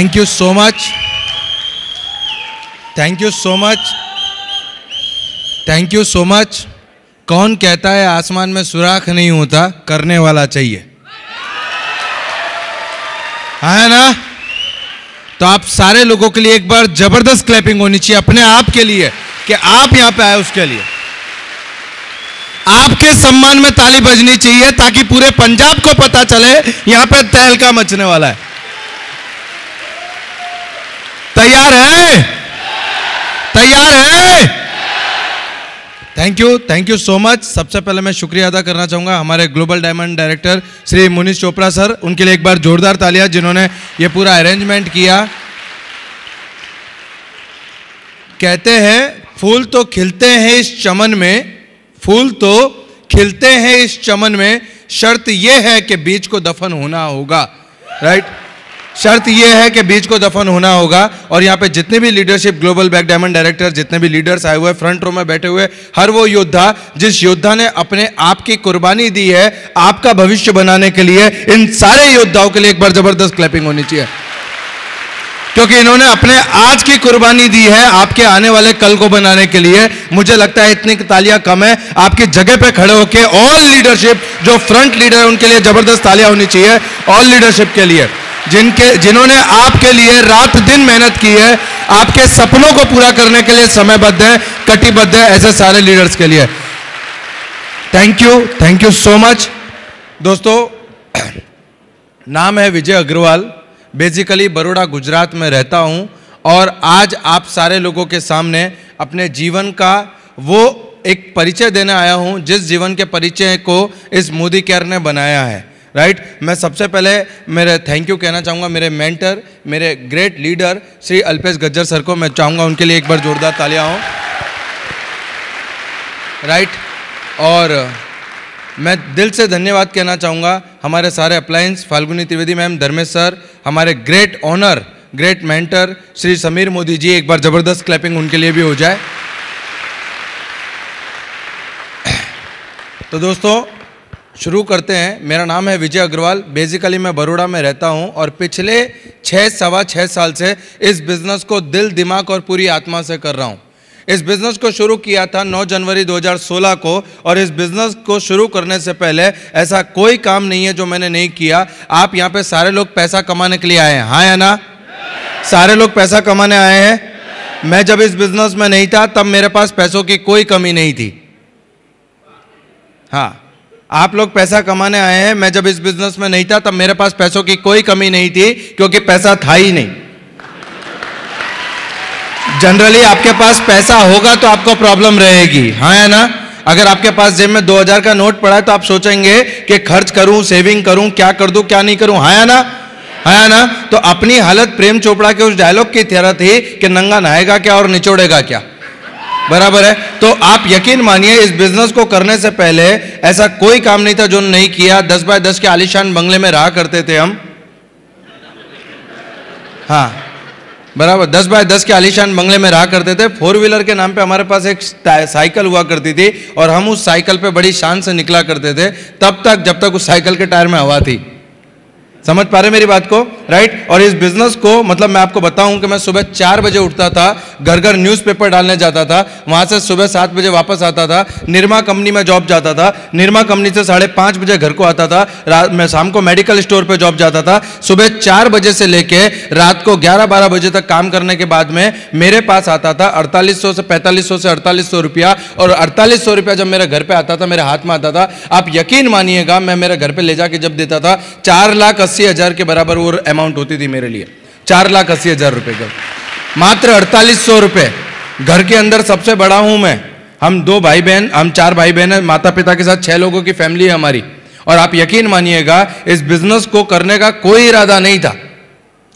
Thank you so much, thank you so much, thank you so much. कौन कहता है आसमान में सुराख नहीं होता, करने वाला चाहिए, है ना? तो आप सारे लोगों के लिए एक बार जबरदस्त क्लैपिंग होनी चाहिए अपने आप के लिए कि आप यहां पे आए, उसके लिए आपके सम्मान में ताली बजनी चाहिए ताकि पूरे पंजाब को पता चले यहां पे तहलका मचने वाला है। तैयार है? तैयार है? Thank you so much. सबसे पहले मैं शुक्रिया अदा करना चाहूंगा हमारे global diamond director Shri Munish Chopra sir, उनके लिए एक बार जोरदार तालियां, जिन्होंने ये पूरा अरेंजमेंट किया। कहते हैं फूल तो खिलते हैं इस चमन में, फूल तो खिलते हैं इस चमन में, शर्त यह है कि बीज को दफन होना होगा, राइट? शर्त यह है कि बीज को दफन होना होगा। और यहाँ पे जितने भी leadership global black diamond director, जितने भी लीडर्स आए हुए फ्रंट रो में बैठे हुए, हर वो योद्धा जिस योद्धा ने अपने आप की कुर्बानी दी है आपका भविष्य बनाने के लिए, इन सारे योद्धाओं के लिए एक बार जबरदस्त क्लैपिंग होनी चाहिए, क्योंकि इन्होंने अपने आज की कुर्बानी दी है आपके आने वाले कल को बनाने के लिए। मुझे लगता है इतनी तालियां कम है। आपकी जगह पे खड़े होके ऑल लीडरशिप, जो फ्रंट लीडर है उनके लिए जबरदस्त तालियां होनी चाहिए, ऑल लीडरशिप के लिए, जिन्होंने आपके लिए रात दिन मेहनत की है, आपके सपनों को पूरा करने के लिए समयबद्ध है, कटिबद्ध है, ऐसे सारे लीडर्स के लिए थैंक यू सो मच। दोस्तों, नाम है विजय अग्रवाल, बेसिकली बड़ौदा गुजरात में रहता हूं और आज आप सारे लोगों के सामने अपने जीवन का वो एक परिचय देने आया हूं जिस जीवन के परिचय को इस मोदी केयर ने बनाया है, राइट? मैं सबसे पहले मेरे थैंक यू कहना चाहूँगा मेरे मेंटर, मेरे great leader Shri Alpesh Gajjar sir को। मैं चाहूँगा उनके लिए एक बार जोरदार तालियां हो, राइट? और मैं दिल से धन्यवाद कहना चाहूँगा हमारे सारे appliances, Falguni Trivedi ma'am, Dharmesh sir, हमारे great honour, great mentor Shri Sameer Modi ji, एक बार जबरदस्त क्लैपिंग उनके लिए भी हो जाए। तो दोस्तों शुरू करते हैं। मेरा नाम है विजय अग्रवाल, बेसिकली मैं बड़ौदा में रहता हूं और पिछले 6 साल से इस बिज़नेस को दिल, दिमाग और पूरी आत्मा से कर रहा हूं। इस बिज़नेस को शुरू किया था 9 जनवरी 2016 को और इस बिज़नेस को शुरू करने से पहले ऐसा कोई काम नहीं है जो मैंने नहीं किया। आप यहाँ पे सारे लोग पैसा कमाने के लिए आए हैं, हाँ या ना? सारे लोग पैसा कमाने आए हैं। मैं जब इस बिज़नेस में नहीं था तब मेरे पास पैसों की कोई कमी नहीं थी। हाँ, आप लोग पैसा कमाने आए हैं। मैं जब इस बिज़नेस में नहीं था तब मेरे पास पैसों की कोई कमी नहीं थी, क्योंकि पैसा था ही नहीं। जनरली आपके पास पैसा होगा तो आपको प्रॉब्लम रहेगी, हाँ या ना? अगर आपके पास जेब में 2000 का नोट पड़ा है तो आप सोचेंगे कि खर्च करूं, सेविंग करूं, क्या कर दूं, क्या नहीं करूं, हाँ या ना? हाँ या ना? तो अपनी हालत प्रेम चोपड़ा के उस डायलॉग की तरह थी कि नंगा नहाएगा क्या और निचोड़ेगा क्या, बराबर है? तो आप यकीन मानिए इस बिजनेस को करने से पहले ऐसा कोई काम नहीं था जो नहीं किया। 10 बाय 10 के आलीशान बंगले में रहा करते थे हम, हाँ बराबर, 10 बाय 10 के आलीशान बंगले में रहा करते थे। 4 व्हीलर के नाम पे हमारे पास एक साइकिल हुआ करती थी और हम उस साइकिल पे बड़ी शान से निकला करते थे तब तक जब तक उस साइकिल के टायर में हवा थी। समझ पा रहे मेरी बात को, राइट? और इस बिजनेस को मतलब मैं आपको बताऊं कि मैं सुबह 4 बजे उठता था, घर घर न्यूज़पेपर डालने जाता था, वहां से सुबह 7 बजे वापस आता था, निरमा कंपनी में जॉब जाता था, निरमा कंपनी से 5:30 बजे घर को आता था, रात में शाम को मेडिकल स्टोर पे जॉब जाता था। सुबह 4 बजे से लेके रात को 11-12 बजे तक काम करने के बाद में मेरे पास आता था 4800 से 4500 से 4800 रुपया, और 4800 रुपया जब मेरे घर पे आता था, मेरे हाथ में आता था, आप यकीन मानिएगा मैं मेरे घर पे ले जाके जब देता था 4,80,000 के बराबर वो अमाउंट होती थी मेरे लिए। 4,80,000 रुपए का, मात्र 4800 रुपए। घर के अंदर सबसे बड़ा हूं मैं, हम 2 भाई बहन, हम 4 भाई बहन है, माता पिता के साथ 6 लोगों की फैमिली है हमारी। और आप यकीन मानिएगा इस बिजनेस को करने का कोई इरादा नहीं था,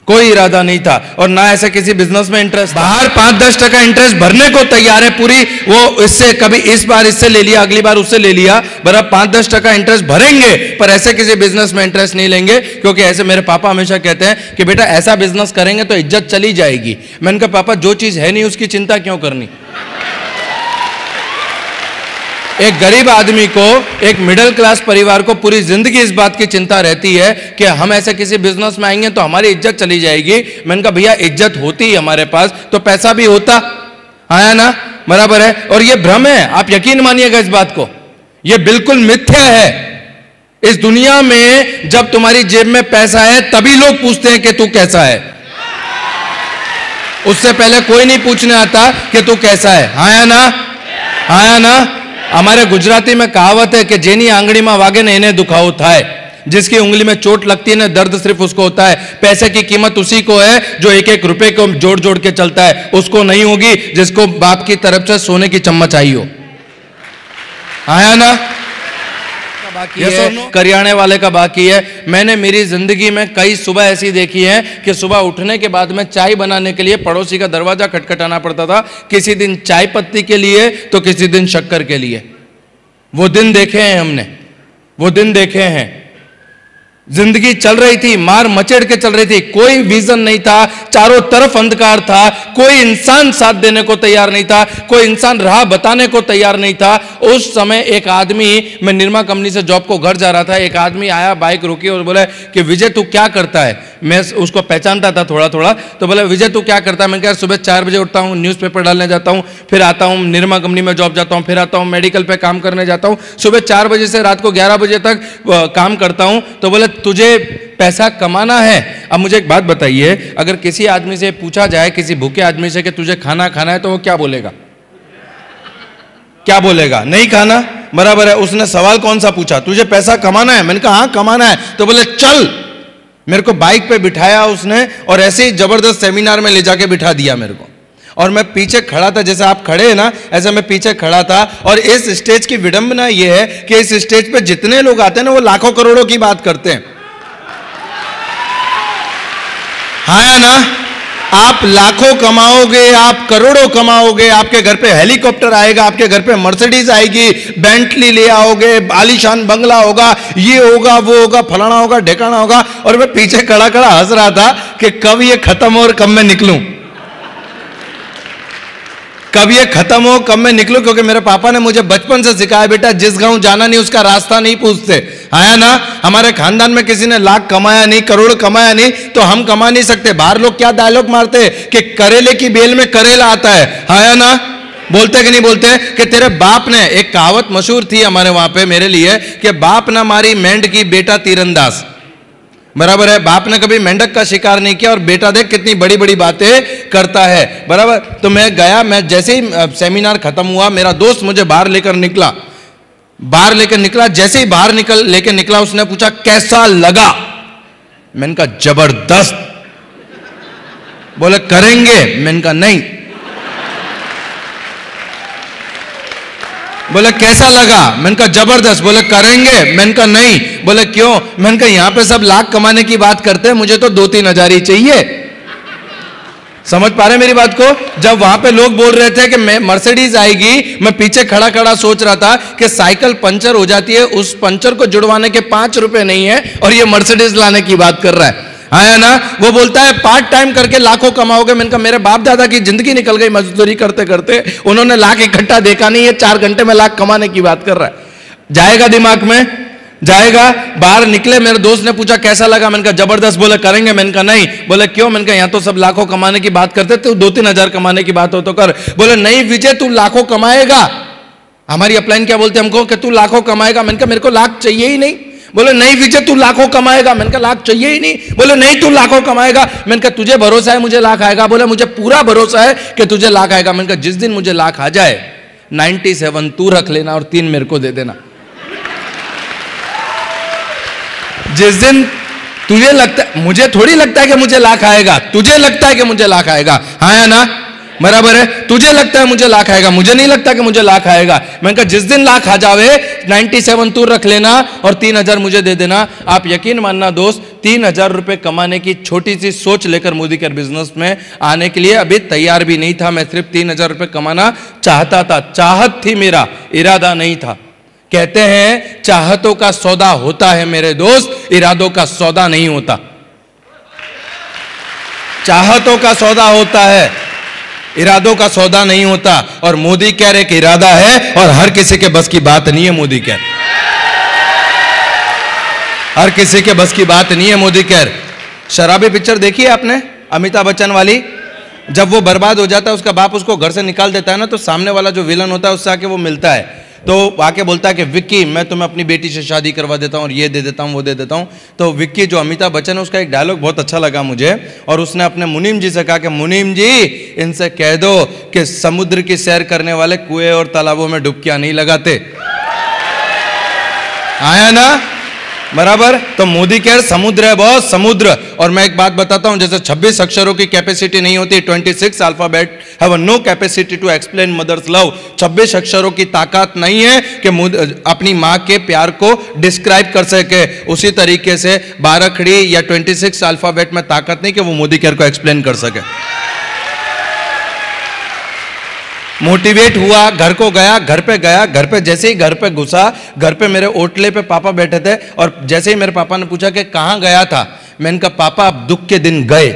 कोई इरादा नहीं था, और ना ऐसे किसी बिजनेस में इंटरेस्ट। बाहर 5-10% इंटरेस्ट भरने को तैयार है पूरी, वो इससे कभी इस बार इससे ले लिया, अगली बार उससे ले लिया, बराबर 5-10% इंटरेस्ट भरेंगे, पर ऐसे किसी बिजनेस में इंटरेस्ट नहीं लेंगे, क्योंकि ऐसे मेरे पापा हमेशा कहते हैं कि बेटा ऐसा बिजनेस करेंगे तो इज्जत चली जाएगी। मैंने कहा पापा जो चीज है नहीं उसकी चिंता क्यों करनी। एक गरीब आदमी को, एक मिडिल क्लास परिवार को पूरी जिंदगी इस बात की चिंता रहती है कि हम ऐसे किसी बिजनेस में आएंगे तो हमारी इज्जत चली जाएगी। मैंने कहा भैया इज्जत होती है हमारे पास तो पैसा भी होता, आया ना, बराबर है। और ये भ्रम है, आप यकीन मानिएगा इस बात को, ये बिल्कुल मिथ्या है। इस दुनिया में जब तुम्हारी जेब में पैसा है तभी लोग पूछते हैं कि तू कैसा है, उससे पहले कोई नहीं पूछने आता कि तू कैसा है, आया ना, आया ना। हमारे गुजराती में कहावत है कि जेनी आंगड़ी में वागे ने इन्हें दुखाओ थाय, जिसकी उंगली में चोट लगती है ना दर्द सिर्फ उसको होता है। पैसे की कीमत उसी को है जो एक एक रुपए को जोड़ जोड़ के चलता है, उसको नहीं होगी जिसको बाप की तरफ से सोने की चम्मच आई हो, आया ना। बाकी है, करियाने वाले का बाकी है। मैंने मेरी जिंदगी में कई सुबह ऐसी देखी है कि सुबह उठने के बाद में चाय बनाने के लिए पड़ोसी का दरवाजा खटखटाना पड़ता था, किसी दिन चाय पत्ती के लिए तो किसी दिन शक्कर के लिए। वो दिन देखे हैं हमने, वो दिन देखे हैं। जिंदगी चल रही थी, मार मचेड़ के चल रही थी, कोई विजन नहीं था, चारों तरफ अंधकार था, कोई इंसान साथ देने को तैयार नहीं था, कोई इंसान राह बताने को तैयार नहीं था। उस समय एक आदमी, मैं निरमा कंपनी से जॉब को घर जा रहा था, एक आदमी आया, बाइक रुकी और बोला कि विजय तू क्या करता है। मैं उसको पहचानता था थोड़ा थोड़ा, तो बोला विजय तू क्या करता है। मैंने कहा सुबह 4 बजे उठता हूँ, न्यूज़पेपर डालने जाता हूँ, फिर आता हूँ निरमा कंपनी में जॉब जाता हूँ, फिर आता हूँ मेडिकल पे काम करने जाता हूँ, सुबह 4 बजे से रात को 11 बजे तक काम करता हूँ। तो बोले तुझे पैसा कमाना है। अब मुझे एक बात बताइए, अगर किसी आदमी से पूछा जाए, किसी भूखे आदमी से कि तुझे खाना खाना है, तो वो क्या बोलेगा, क्या बोलेगा, नहीं खाना, बराबर है। उसने सवाल कौन सा पूछा, तुझे पैसा कमाना है। मैंने कहा हाँ कमाना है। तो बोले चल, मेरे को बाइक पे बिठाया उसने और ऐसे ही जबरदस्त सेमिनार में ले जाके बिठा दिया मेरे को, और मैं पीछे खड़ा था, जैसे आप खड़े हैं ना ऐसे मैं पीछे खड़ा था। और इस स्टेज की विडंबना यह है कि इस स्टेज पे जितने लोग आते हैं ना वो लाखों करोड़ों की बात करते हैं, हाँ या ना। आप लाखों कमाओगे, आप करोड़ों कमाओगे, आपके घर पे हेलीकॉप्टर आएगा, आपके घर पे मर्सिडीज आएगी, बेंटली ले आओगे, आलीशान बंगला होगा, ये होगा वो होगा, फलाना होगा, ढेकाना होगा। और मैं पीछे खड़ा खड़ा हंस रहा था कि कब ये खत्म हो और कब मैं निकलूं, कब ये खत्म हो कब मैं निकलूं। क्योंकि मेरे पापा ने मुझे बचपन से सिखाया, बेटा जिस गांव जाना नहीं उसका रास्ता नहीं पूछते, आया ना। हमारे खानदान में किसी ने लाख कमाया नहीं, करोड़ कमाया नहीं, तो हम कमा नहीं सकते। बाहर लोग क्या डायलॉग मारते हैं कि करेले की बेल में करेला आता है, आया ना, बोलते कि नहीं बोलते कि तेरे बाप ने, एक कहावत मशहूर थी हमारे वहां पे मेरे लिए कि बाप ना मारी मेंढक की बेटा तीरंदाज, बराबर है। बाप ने कभी मेंढक का शिकार नहीं किया और बेटा देख कितनी बड़ी बड़ी बातें करता है, बराबर। तो मैं गया, मैं जैसे ही सेमिनार खत्म हुआ, मेरा दोस्त मुझे बाहर लेकर निकला, बाहर लेकर निकला, जैसे ही बाहर लेकर निकला उसने पूछा कैसा लगा। मैंने कहा जबरदस्त। बोले करेंगे, मैंने कहा नहीं। बोले कैसा लगा, मैंने कहा जबरदस्त। बोले करेंगे, मैंने कहा नहीं। बोले क्यों, मैंने कहा यहां पे सब लाख कमाने की बात करते हैं, मुझे तो 2-3 हजार ही चाहिए। समझ पा रहे मेरी बात को। जब वहां पे लोग बोल रहे थे कि मैं मर्सिडीज आएगी, मैं पीछे खड़ा खड़ा सोच रहा था कि साइकिल पंचर हो जाती है, उस पंचर को जुड़वाने के 5 रुपए नहीं है और ये मर्सिडीज लाने की बात कर रहा है, आया ना। वो बोलता है पार्ट टाइम करके लाखों कमाओगे। मैंने कहा मेरे बाप दादा की जिंदगी निकल गई मजदूरी करते करते, उन्होंने लाख इकट्ठा देखा नहीं है, 4 घंटे में लाख कमाने की बात कर रहा है। जाएगा दिमाग में, जाएगा। बाहर निकले, मेरे दोस्त ने पूछा कैसा लगा, मैंने कहा जबरदस्त। बोले करेंगे, मैंने कहा नहीं। बोले क्यों, मैंने कहा यहां तो सब लाखों कमाने की बात करते, तू 2-3 हजार कमाने की बात हो तो कर। बोले नहीं विजय तू लाखों कमाएगा। हमारी अपलाइन क्या बोलते हमको कि तू लाखों कमाएगा। मैंने कहा मेरे को लाख चाहिए ही नहीं। बोले नहीं विजय तू लाखों कमाएगा। मैंने कहा लाख चाहिए ही नहीं। बोले नहीं तू लाखों कमाएगा। मैंने कहा तुझे भरोसा है मुझे लाख आएगा। बोले मुझे पूरा भरोसा है कि तुझे लाख आएगा। मैंने कहा जिस दिन मुझे लाख आ जाए 97 तू रख लेना और 3 मेरे को दे देना। जिस दिन तुझे लगता है, मुझे थोड़ी लगता है कि मुझे लाख आएगा, तुझे लगता है कि मुझे लाख आएगा, हाँ या ना, बराबर है। तुझे लगता है मुझे लाख आएगा, मुझे नहीं लगता कि मुझे लाख आएगा। मैंने कहा जिस दिन लाख आ जावे 97 तू रख लेना और 3 हजार मुझे दे देना। आप यकीन मानना दोस्त, 3 हजार रुपए कमाने की छोटी सी सोच लेकर मोदी केयर बिजनेस में आने के लिए अभी तैयार भी नहीं था। मैं सिर्फ 3 हजार रुपए कमाना चाहता था, चाहत थी, मेरा इरादा नहीं था। कहते हैं चाहतों का सौदा होता है मेरे दोस्त, इरादों का सौदा नहीं होता। चाहतों का सौदा होता है, इरादों का सौदा नहीं होता। और मोदी केयर एक इरादा है और हर किसी के बस की बात नहीं है मोदी केयर, हर किसी के बस की बात नहीं है मोदी केयर। शराबी पिक्चर देखी है आपने, अमिताभ बच्चन वाली? जब वो बर्बाद हो जाता है, उसका बाप उसको घर से निकाल देता है ना, तो सामने वाला जो विलन होता है उससे आके वो मिलता है, तो आके बोलता है कि विक्की मैं तुम्हें अपनी बेटी से शादी करवा देता हूँ और ये दे देता हूँ वो दे देता हूँ। तो विक्की जो अमिताभ बच्चन है, उसका एक डायलॉग बहुत अच्छा लगा मुझे, और उसने अपने मुनीम जी से कहा कि मुनीम जी इनसे कह दो कि समुद्र की सैर करने वाले कुएं और तालाबों में डुबकियां नहीं लगाते। आया ना बराबर? तो मोदी केयर समुद्र है बॉस, समुद्र। और मैं एक बात बताता हूं, जैसे 26 अक्षरों की कैपेसिटी नहीं होती, 26 alphabet have no capacity to explain mother's love. 26 अक्षरों की ताकत नहीं है कि अपनी मां के प्यार को डिस्क्राइब कर सके, उसी तरीके से 12 खड़ी या 26 अल्फाबेट में ताकत नहीं कि वो मोदी केयर को एक्सप्लेन कर सके। मोटिवेट हुआ, घर को गया, घर पे गया, घर पे जैसे ही घर पे घुसा, घर पे मेरे ओटले पे पापा बैठे थे, और जैसे ही मेरे पापा ने पूछा कि कहां गया था, मैंने कहा पापा अब दुख के दिन गए।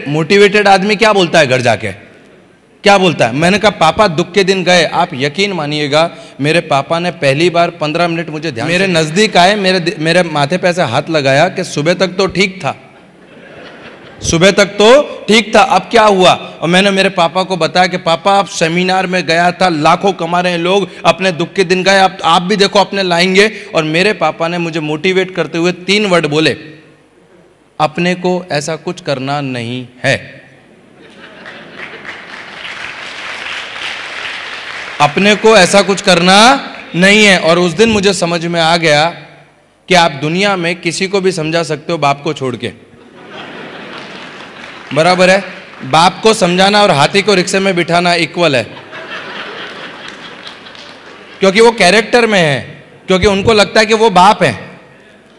मोटिवेटेड आदमी क्या बोलता है घर जाके, क्या बोलता है? मैंने कहा पापा दुख के दिन गए। आप यकीन मानिएगा, मेरे पापा ने पहली बार 15 मिनट मुझे ध्यान मेरे नजदीक आए, मेरे माथे पे ऐसे हाथ लगाया कि सुबह तक तो ठीक था, सुबह तक तो ठीक था, अब क्या हुआ? और मैंने मेरे पापा को बताया कि पापा आप सेमिनार में गया था, लाखों कमा रहे हैं लोग, अपने दुख के दिन गए, आप भी देखो अपने लाएंगे। और मेरे पापा ने मुझे मोटिवेट करते हुए 3 वर्ड बोले, अपने को ऐसा कुछ करना नहीं है, अपने को ऐसा कुछ करना नहीं है। और उस दिन मुझे समझ में आ गया कि आप दुनिया में किसी को भी समझा सकते हो बाप को छोड़ के, बराबर है? बाप को समझाना और हाथी को रिक्शे में बिठाना इक्वल है, क्योंकि वो कैरेक्टर में है, क्योंकि उनको लगता है कि वो बाप है,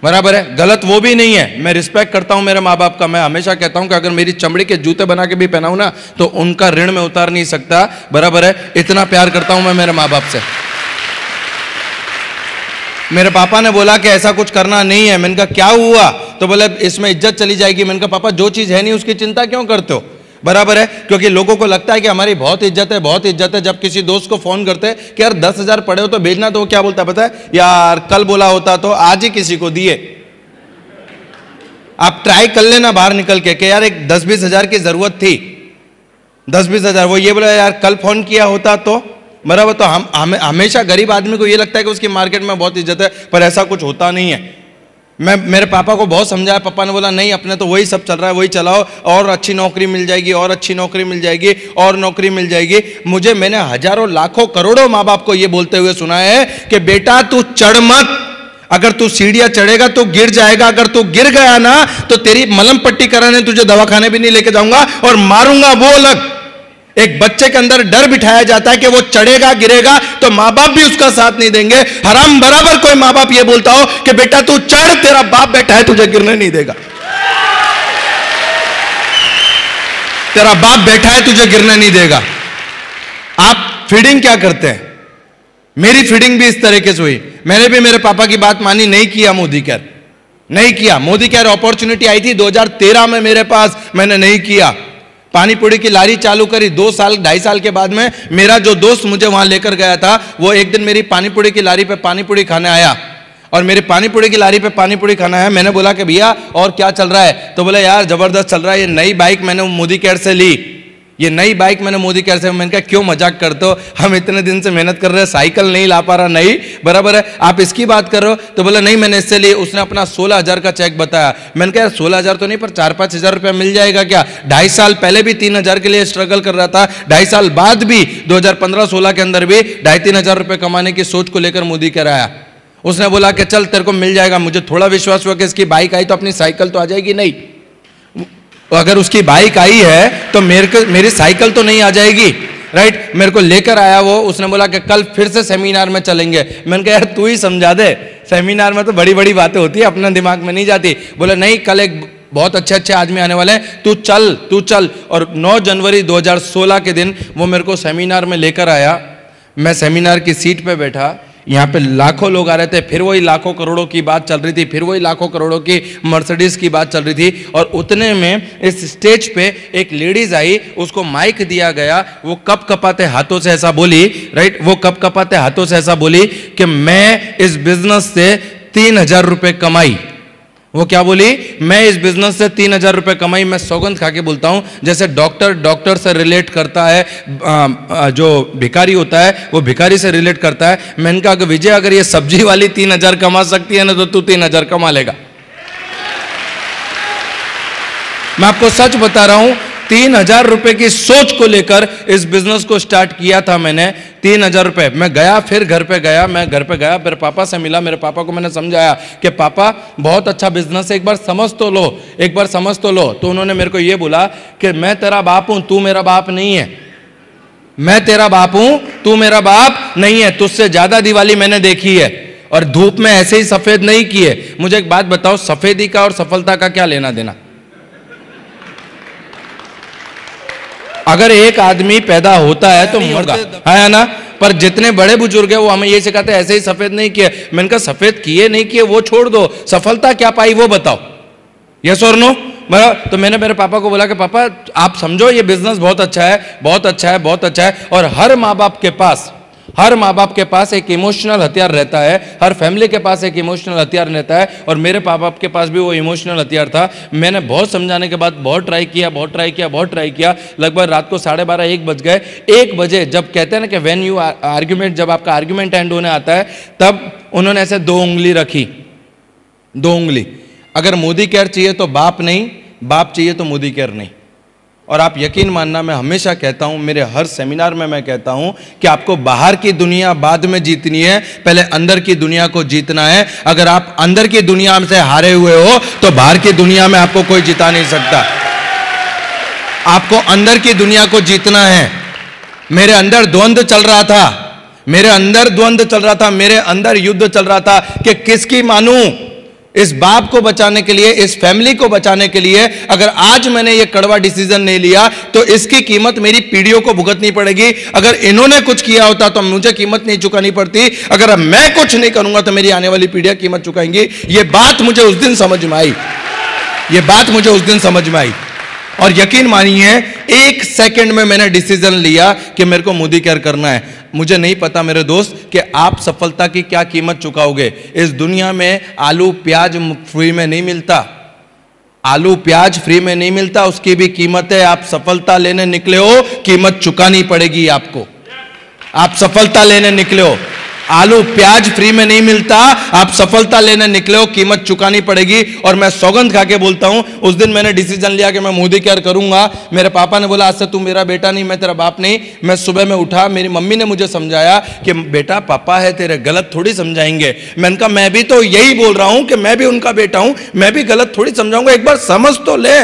बराबर है? गलत वो भी नहीं है, मैं रिस्पेक्ट करता हूं मेरे माँ बाप का। मैं हमेशा कहता हूं कि अगर मेरी चमड़ी के जूते बना के भी पहनाऊं ना, तो उनका ऋण में उतार नहीं सकता, बराबर है? इतना प्यार करता हूं मैं मेरे माँ बाप से। मेरे पापा ने बोला कि ऐसा कुछ करना नहीं है। मैंने कहा क्या हुआ? तो बोले इसमें इज्जत चली जाएगी। मैंने कहा पापा जो चीज है नहीं उसकी चिंता क्यों करते हो, बराबर है? क्योंकि लोगों को लगता है कि हमारी बहुत इज्जत है, बहुत इज्जत है। जब किसी दोस्त को फोन करते हैं कि यार 10,000 पड़े हो तो भेजना, तो वो क्या बोलता है पता है? यार कल बोला होता तो आज ही किसी को दिए। आप ट्राई कर लेना बाहर निकल के कि यार एक 10-20 हजार की जरूरत थी, 10-20 हजार। वो ये बोला यार कल फोन किया होता तो, बराबर? तो हम हमेशा गरीब आदमी को ये लगता है कि उसकी मार्केट में बहुत इज्जत है, पर ऐसा कुछ होता नहीं है। मैं मेरे पापा को बहुत समझाया, पापा ने बोला नहीं अपने तो वही सब चल रहा है, वही चलाओ, और अच्छी नौकरी मिल जाएगी, और अच्छी नौकरी मिल जाएगी, और नौकरी मिल जाएगी। मैंने हजारों लाखों करोड़ों माँ बाप को ये बोलते हुए सुना है कि बेटा तू चढ़ मत, अगर तू सीढ़ियां चढ़ेगा तो गिर जाएगा, अगर तू गिर गया ना तो तेरी मलम पट्टी कराने तुझे दवाखाने भी नहीं लेके जाऊंगा और मारूंगा वो अलग। एक बच्चे के अंदर डर बिठाया जाता है कि वो चढ़ेगा गिरेगा तो माँ बाप भी उसका साथ नहीं देंगे। हराम बराबर कोई माँ बाप ये बोलता हो कि बेटा तू चढ़, तेरा बाप बैठा है तुझे गिरने नहीं देगा, तेरा बाप बैठा है तुझे गिरने नहीं देगा। आप फीडिंग क्या करते हैं? मेरी फीडिंग भी इस तरीके से हुई। मैंने भी मेरे पापा की बात मानी, नहीं किया मोदी केयर, नहीं किया। मोदी केयर अपॉर्चुनिटी आई थी 2013 में मेरे पास, मैंने नहीं किया। पानी पूरी की लारी चालू करी 2 साल 2.5 साल के बाद में। मेरा जो दोस्त मुझे वहां लेकर गया था, वो एक दिन मेरी पानी पूरी की लारी पे पानी पूरी खाने आया, और मेरी पानी पूरी की लारी पे पानी पूरी खाना है। मैंने बोला कि भैया और क्या चल रहा है? तो बोले यार जबरदस्त चल रहा है, ये नई बाइक मैंने मोदी केयर से ली, ये नई बाइक मैंने मोदी केयर से। मैंने कहा क्यों मजाक करते हो, हम इतने दिन से मेहनत कर रहे हैं, साइकिल नहीं ला पा रहा, नहीं, बराबर है? आप इसकी बात कर रहे हो? तो बोला नहीं मैंने इससे ली। उसने अपना 16,000 का चेक बताया। मैंने कहा यार 16,000 तो नहीं, पर 4-5 हजार रुपया मिल जाएगा क्या? 2.5 साल पहले भी 3,000 के लिए स्ट्रगल कर रहा था, 2.5 साल बाद भी 2015-16 के अंदर भी 2,500-3 हजार रुपये कमाने की सोच को लेकर मोदी केयर आया। उसने बोला कि चल तेरे को मिल जाएगा। मुझे थोड़ा विश्वास हुआ कि इसकी बाइक आई तो अपनी साइकिल तो आ जाएगी, नहीं, अगर उसकी बाइक आई है तो मेरी साइकिल तो नहीं आ जाएगी, राइट? मेरे को लेकर आया वो। उसने बोला कि कल फिर से सेमिनार में चलेंगे। मैंने कहा यार तू ही समझा दे, सेमिनार में तो बड़ी बड़ी बातें होती है, अपने दिमाग में नहीं जाती। बोले नहीं कल एक बहुत अच्छे अच्छे आदमी आने वाले हैं, तू चल। और 9 जनवरी 2016 के दिन वो मेरे को सेमिनार में लेकर आया। मैं सेमिनार की सीट पे बैठा, यहाँ पे लाखों लोग आ रहे थे, फिर वही लाखों करोड़ों की बात चल रही थी, फिर वही लाखों करोड़ों की मर्सिडीज की बात चल रही थी। और उतने में इस स्टेज पे एक लेडीज आई, उसको माइक दिया गया, वो कप कपाते हाथों से ऐसा बोली, राइट, वो कप कपाते हाथों से ऐसा बोली कि मैं इस बिजनेस से 3,000 रुपए कमाई। वो क्या बोली? मैं इस बिजनेस से 3,000 रुपए कमाई। मैं सौगंध खा के बोलता हूं, जैसे डॉक्टर से रिलेट करता है, जो भिखारी होता है वो भिखारी से रिलेट करता है। मैंने कहा कि विजय, अगर ये सब्जी वाली 3,000 कमा सकती है ना, तो तू 3,000 कमा लेगा। मैं आपको सच बता रहा हूं, 3,000 रुपए की सोच को लेकर इस बिजनेस को स्टार्ट किया था मैंने। 3,000 रुपए। मैं गया, फिर घर पे गया, मैं घर पे गया, मेरे पापा से मिला, मेरे पापा को मैंने समझाया कि पापा बहुत अच्छा बिजनेस है, एक बार समझ तो लो, एक बार समझ तो लो। तो उन्होंने मेरे को ये बोला कि मैं तेरा बाप हूं, तू मेरा बाप नहीं है। मैं तेरा बाप हूं, तू मेरा बाप नहीं है। तुझसे ज्यादा दिवाली मैंने देखी है और धूप में ऐसे ही सफेद नहीं किए। मुझे एक बात बताओ, सफेदी का और सफलता का क्या लेना देना? अगर एक आदमी पैदा होता है तो होगा, है ना? पर जितने बड़े बुजुर्ग हैं वो हमें ये सिखाते हैं ऐसे ही सफेद नहीं किए। मैंने कहा सफेद किए नहीं किए वो छोड़ दो, सफलता क्या पाई वो बताओ, यस और नो? तो मैंने मेरे पापा को बोला कि पापा आप समझो ये बिजनेस बहुत अच्छा है, बहुत अच्छा है, बहुत अच्छा है। और हर माँ बाप के पास एक इमोशनल हथियार रहता है, हर फैमिली के पास एक इमोशनल हथियार रहता है, और मेरे माँ बाप के पास भी वो इमोशनल हथियार था। मैंने बहुत समझाने के बाद बहुत ट्राई किया, लगभग रात को 12:30 1 बज गए। 1 बजे जब कहते हैं ना कि व्हेन यू आर्ग्यूमेंट, जब आपका आर्ग्यूमेंट एंड होने आता है, तब उन्होंने ऐसे 2 उंगली रखी, 2 उंगली। अगर मोदी केयर चाहिए तो बाप नहीं, बाप चाहिए तो मोदी केयर नहीं। और आप यकीन मानना, मैं हमेशा कहता हूं, मेरे हर सेमिनार में मैं कहता हूं कि आपको बाहर की दुनिया बाद में जीतनी है, पहले अंदर की दुनिया को जीतना है। अगर आप अंदर की दुनिया से हारे हुए हो तो बाहर की दुनिया में आपको कोई जिता नहीं सकता। आपको अंदर की दुनिया को जीतना है। मेरे अंदर द्वंद्व चल रहा था, मेरे अंदर युद्ध चल रहा था कि किसकी मानूं, इस बाप को बचाने के लिए, इस फैमिली को बचाने के लिए। अगर आज मैंने ये कड़वा डिसीजन नहीं लिया तो इसकी कीमत मेरी पीढ़ियों को भुगतनी पड़ेगी। अगर इन्होंने कुछ किया होता तो मुझे कीमत नहीं चुकानी पड़ती, अगर मैं कुछ नहीं करूंगा तो मेरी आने वाली पीढ़ियां कीमत चुकाएंगी। ये बात मुझे उस दिन समझ में आई, और यकीन मानिए 1 सेकंड में मैंने डिसीजन लिया कि मेरे को मोदी केयर करना है। मुझे नहीं पता मेरे दोस्त कि आप सफलता की क्या कीमत चुकाओगे। इस दुनिया में आलू प्याज फ्री में नहीं मिलता, आलू प्याज फ्री में नहीं मिलता, उसकी भी कीमत है। आप सफलता लेने निकले हो, कीमत चुकानी पड़ेगी आपको। आप सफलता लेने निकले हो, आलू प्याज फ्री में नहीं मिलता, आप सफलता लेने निकले हो, कीमत चुकानी पड़ेगी। और मैं सौगंध खा के बोलता हूं, उस दिन मैंने डिसीजन लिया कि मैं मोदी केयर करूंगा। मेरे पापा ने बोला आज से तू मेरा बेटा नहीं, मैं तेरा बाप नहीं। मैं सुबह में उठा, मेरी मम्मी ने मुझे समझाया कि बेटा पापा है तेरे, गलत थोड़ी समझाएंगे। मैंने कहा मैं भी तो यही बोल रहा हूं कि मैं भी उनका बेटा हूं, मैं भी गलत थोड़ी समझाऊंगा। एक बार समझ तो ले,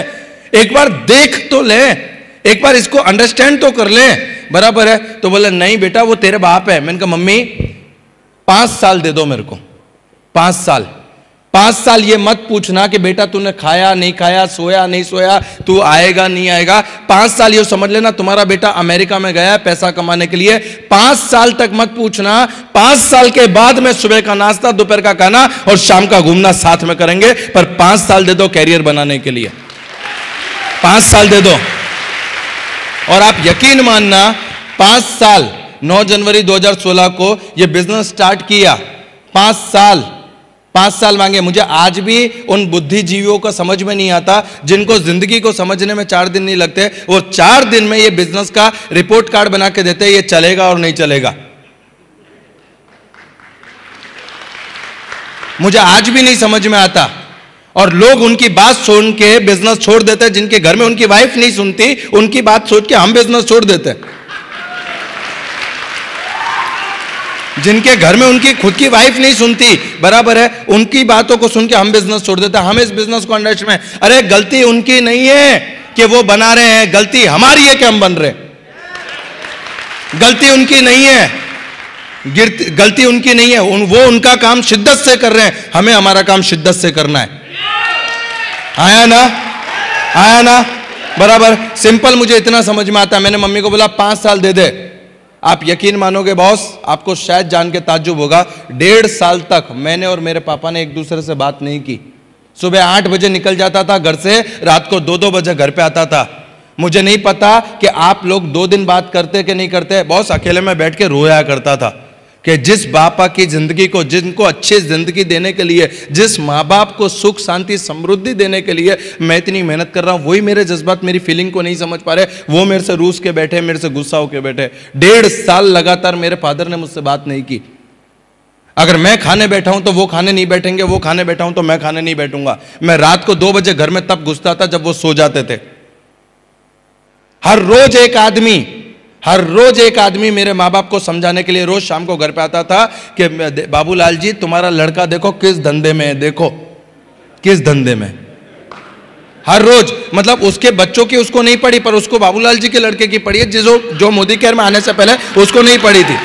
एक बार देख तो ले, एक बार इसको अंडरस्टैंड तो कर ले, बराबर है? तो बोले नहीं बेटा वो तेरे बाप है। मैंने कहा मम्मी 5 साल दे दो मेरे को, 5 साल ये मत पूछना कि बेटा तूने खाया नहीं खाया, सोया नहीं सोया, तू आएगा नहीं आएगा। 5 साल ये समझ लेना तुम्हारा बेटा अमेरिका में गया है पैसा कमाने के लिए। 5 साल तक मत पूछना। 5 साल के बाद में सुबह का नाश्ता, दोपहर का खाना और शाम का घूमना साथ में करेंगे, पर 5 साल दे दो कैरियर बनाने के लिए, 5 साल दे दो। और आप यकीन मानना 5 साल, 9 जनवरी 2016 को ये बिजनेस स्टार्ट किया। 5 साल मांगे। मुझे आज भी उन बुद्धिजीवियों का समझ में नहीं आता जिनको जिंदगी को समझने में 4 दिन नहीं लगते। वो 4 दिन में ये बिजनेस का रिपोर्ट कार्ड बना के देते, ये चलेगा और नहीं चलेगा। मुझे आज भी नहीं समझ में आता। और लोग उनकी बात सुन के बिजनेस छोड़ देते हैं। जिनके घर में उनकी वाइफ नहीं सुनती, उनकी बात सोच के हम बिजनेस छोड़ देते हैं। जिनके घर में उनकी खुद की वाइफ नहीं सुनती, बराबर है, उनकी बातों को सुन के हम बिजनेस छोड़ देते हैं। हम इस बिजनेस को अंडरस्टैंड में, अरे गलती उनकी नहीं है कि वो बना रहे हैं, गलती हमारी है कि हम बन रहे हैं। गलती उनकी नहीं है, गलती उनकी नहीं है, वो उनका काम शिद्दत से कर रहे हैं, हमें हमारा काम शिद्दत से करना है। आया ना? बराबर। सिंपल मुझे इतना समझ में आता है। मैंने मम्मी को बोला 5 साल दे दे, आप यकीन मानोगे बॉस, आपको शायद जान के ताज्जुब होगा, 1.5 साल तक मैंने और मेरे पापा ने एक दूसरे से बात नहीं की। सुबह 8 बजे निकल जाता था घर से, रात को 2-2 बजे घर पे आता था। मुझे नहीं पता कि आप लोग 2 दिन बात करते कि नहीं करते। बॉस अकेले में बैठ के रोया करता था कि जिस बापा की जिंदगी को, जिनको अच्छी जिंदगी देने के लिए, जिस माँ बाप को सुख शांति समृद्धि देने के लिए मैं इतनी मेहनत कर रहा हूं, वही मेरे जज्बात, मेरी फीलिंग को नहीं समझ पा रहे। वो मेरे से रूस के बैठे, मेरे से गुस्सा होके बैठे। 1.5 साल लगातार मेरे फादर ने मुझसे बात नहीं की। अगर मैं खाने बैठा हूं तो वो खाने नहीं बैठेंगे, वो खाने बैठा हूं तो मैं खाने नहीं बैठूंगा। मैं रात को 2 बजे घर में तब घुसता था जब वो सो जाते थे। हर रोज एक आदमी मेरे माँ बाप को समझाने के लिए रोज शाम को घर पे आता था कि बाबूलाल जी तुम्हारा लड़का देखो किस धंधे में है, देखो किस धंधे में। हर रोज, मतलब उसके बच्चों की उसको नहीं पड़ी, पर उसको बाबूलाल जी के लड़के की पड़ी है, जो मोदी केयर में आने से पहले उसको नहीं पड़ी थी,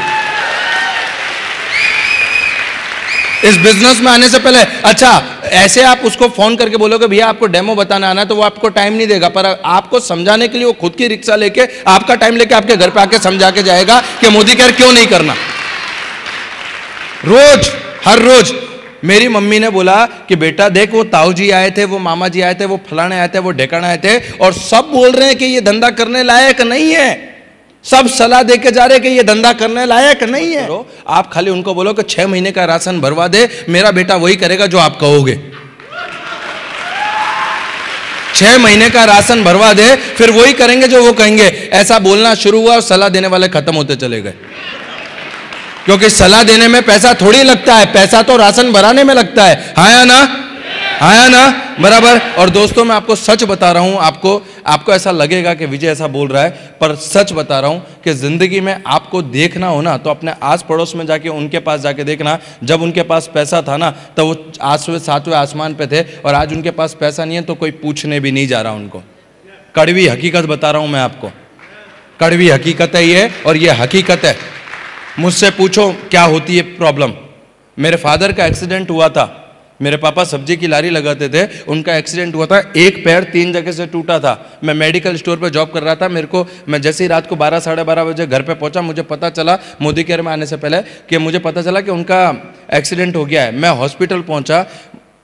इस बिजनेस में आने से पहले। अच्छा, ऐसे आप उसको फोन करके बोलोगे भैया आपको डेमो बताना आना, तो वो आपको टाइम नहीं देगा, पर आपको समझाने के लिए वो खुद की रिक्शा लेके, आपका टाइम लेके आपके घर पे आके समझा के जाएगा कि मोदी केयर क्यों नहीं करना। रोज, हर रोज। मेरी मम्मी ने बोला कि बेटा देख, वो ताऊ जी आए थे, वो मामा जी आए थे, वो फलाने आए थे, वो ढेकाना आए थे, और सब बोल रहे हैं कि ये धंधा करने लायक नहीं है। सब सलाह दे के जा रहे कि ये धंधा करने लायक नहीं है। आप खाली उनको बोलो कि 6 महीने का राशन भरवा दे, मेरा बेटा वही करेगा जो आप कहोगे। 6 महीने का राशन भरवा दे, फिर वही करेंगे जो वो कहेंगे। ऐसा बोलना शुरू हुआ और सलाह देने वाले खत्म होते चले गए, क्योंकि सलाह देने में पैसा थोड़ी लगता है, पैसा तो राशन भराने में लगता है। हाँ या ना, हाँ या ना, बराबर। और दोस्तों मैं आपको सच बता रहा हूं, आपको ऐसा लगेगा कि विजय ऐसा बोल रहा है, पर सच बता रहा हूं कि जिंदगी में आपको देखना हो ना, तो अपने आस पड़ोस में जाके, उनके पास जाके देखना। जब उनके पास पैसा था ना, तो वो 8वें 7वें आसमान पे थे, और आज उनके पास पैसा नहीं है तो कोई पूछने भी नहीं जा रहा उनको। कड़वी हकीकत बता रहा हूं मैं आपको, कड़वी हकीकत है ये, और ये हकीकत है। मुझसे पूछो क्या होती है प्रॉब्लम। मेरे फादर का एक्सीडेंट हुआ था, मेरे पापा सब्जी की लारी लगाते थे, उनका एक्सीडेंट हुआ था, एक पैर 3 जगह से टूटा था। मैं मेडिकल स्टोर पर जॉब कर रहा था। मैं जैसे ही रात को 12 साढ़े 12 बजे घर पे पहुंचा, मुझे पता चला मोदी केयर में आने से पहले कि मुझे पता चला कि उनका एक्सीडेंट हो गया है। मैं हॉस्पिटल पहुंचा,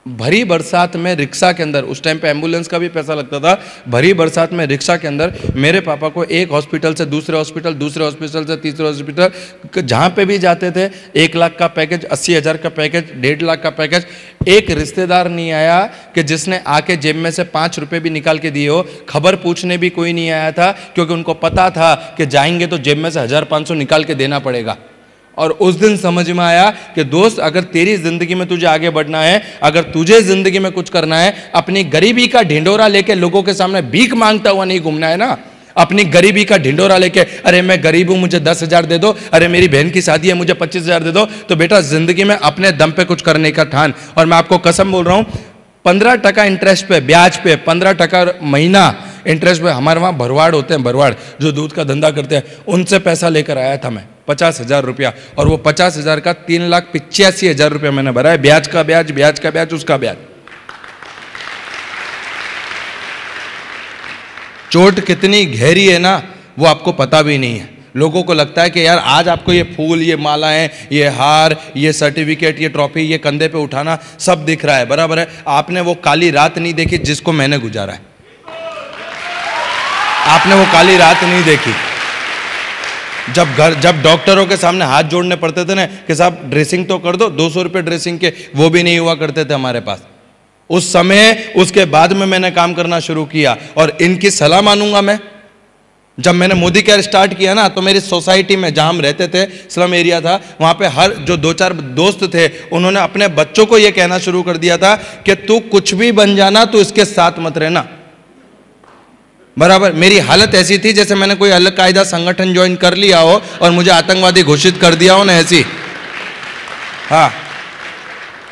भरी बरसात में रिक्शा के अंदर, उस टाइम पे एम्बुलेंस का भी पैसा लगता था, भरी बरसात में रिक्शा के अंदर मेरे पापा को एक हॉस्पिटल से दूसरे हॉस्पिटल, दूसरे हॉस्पिटल से तीसरे हॉस्पिटल, जहाँ पे भी जाते थे 1 लाख का पैकेज, 80,000 का पैकेज, 1.5 लाख का पैकेज। एक रिश्तेदार नहीं आया कि जिसने आके जेब में से 5 रुपये भी निकाल के दिए हो। खबर पूछने भी कोई नहीं आया था, क्योंकि उनको पता था कि जाएंगे तो जेब में से 1,500 निकाल के देना पड़ेगा। और उस दिन समझ में आया कि दोस्त, अगर तेरी जिंदगी में तुझे आगे बढ़ना है, अगर तुझे जिंदगी में कुछ करना है, अपनी गरीबी का ढिंडोरा लेके लोगों के सामने भीख मांगता हुआ नहीं घूमना है ना। अपनी गरीबी का ढिंडोरा लेके, अरे मैं गरीब हूं मुझे 10,000 दे दो, अरे मेरी बहन की शादी है मुझे 25,000 दे दो, तो बेटा जिंदगी में अपने दम पे कुछ करने का ठान। और मैं आपको कसम बोल रहा हूं, 15% इंटरेस्ट पे, ब्याज पे 15% महीना इंटरेस्ट पे, हमारे वहाँ भरवाड़ होते हैं, भरवाड़ जो दूध का धंधा करते हैं, उनसे पैसा लेकर आया था मैं 50,000 रुपया। और वो 50,000 का 3,85,000 रुपया मैंने भरा है, ब्याज का ब्याज, ब्याज का ब्याज, उसका ब्याज। चोट कितनी गहरी है ना, वो आपको पता भी नहीं है। लोगों को लगता है कि यार आज आपको ये फूल, ये मालाएं, ये हार, ये सर्टिफिकेट, ये ट्रॉफी, ये कंधे पे उठाना सब दिख रहा है, बराबर है। आपने वो काली रात नहीं देखी जिसको मैंने गुजारा है। आपने वो काली रात नहीं देखी जब डॉक्टरों के सामने हाथ जोड़ने पड़ते थे ना कि साहब ड्रेसिंग तो कर दो, 200 रुपये ड्रेसिंग के, वो भी नहीं हुआ करते थे हमारे पास उस समय। उसके बाद में मैंने काम करना शुरू किया, और इनकी सलाह मानूंगा मैं। जब मैंने मोदी केयर स्टार्ट किया ना, तो मेरी सोसाइटी में जहां हम रहते थे, स्लम एरिया था, वहां पे हर जो 2-4 दोस्त थे, उन्होंने अपने बच्चों को यह कहना शुरू कर दिया था कि तू कुछ भी बन जाना, तू इसके साथ मत रहना, बराबर। मेरी हालत ऐसी थी जैसे मैंने कोई अल-कायदा संगठन ज्वाइन कर लिया हो और मुझे आतंकवादी घोषित कर दिया हो ना, ऐसी। हाँ,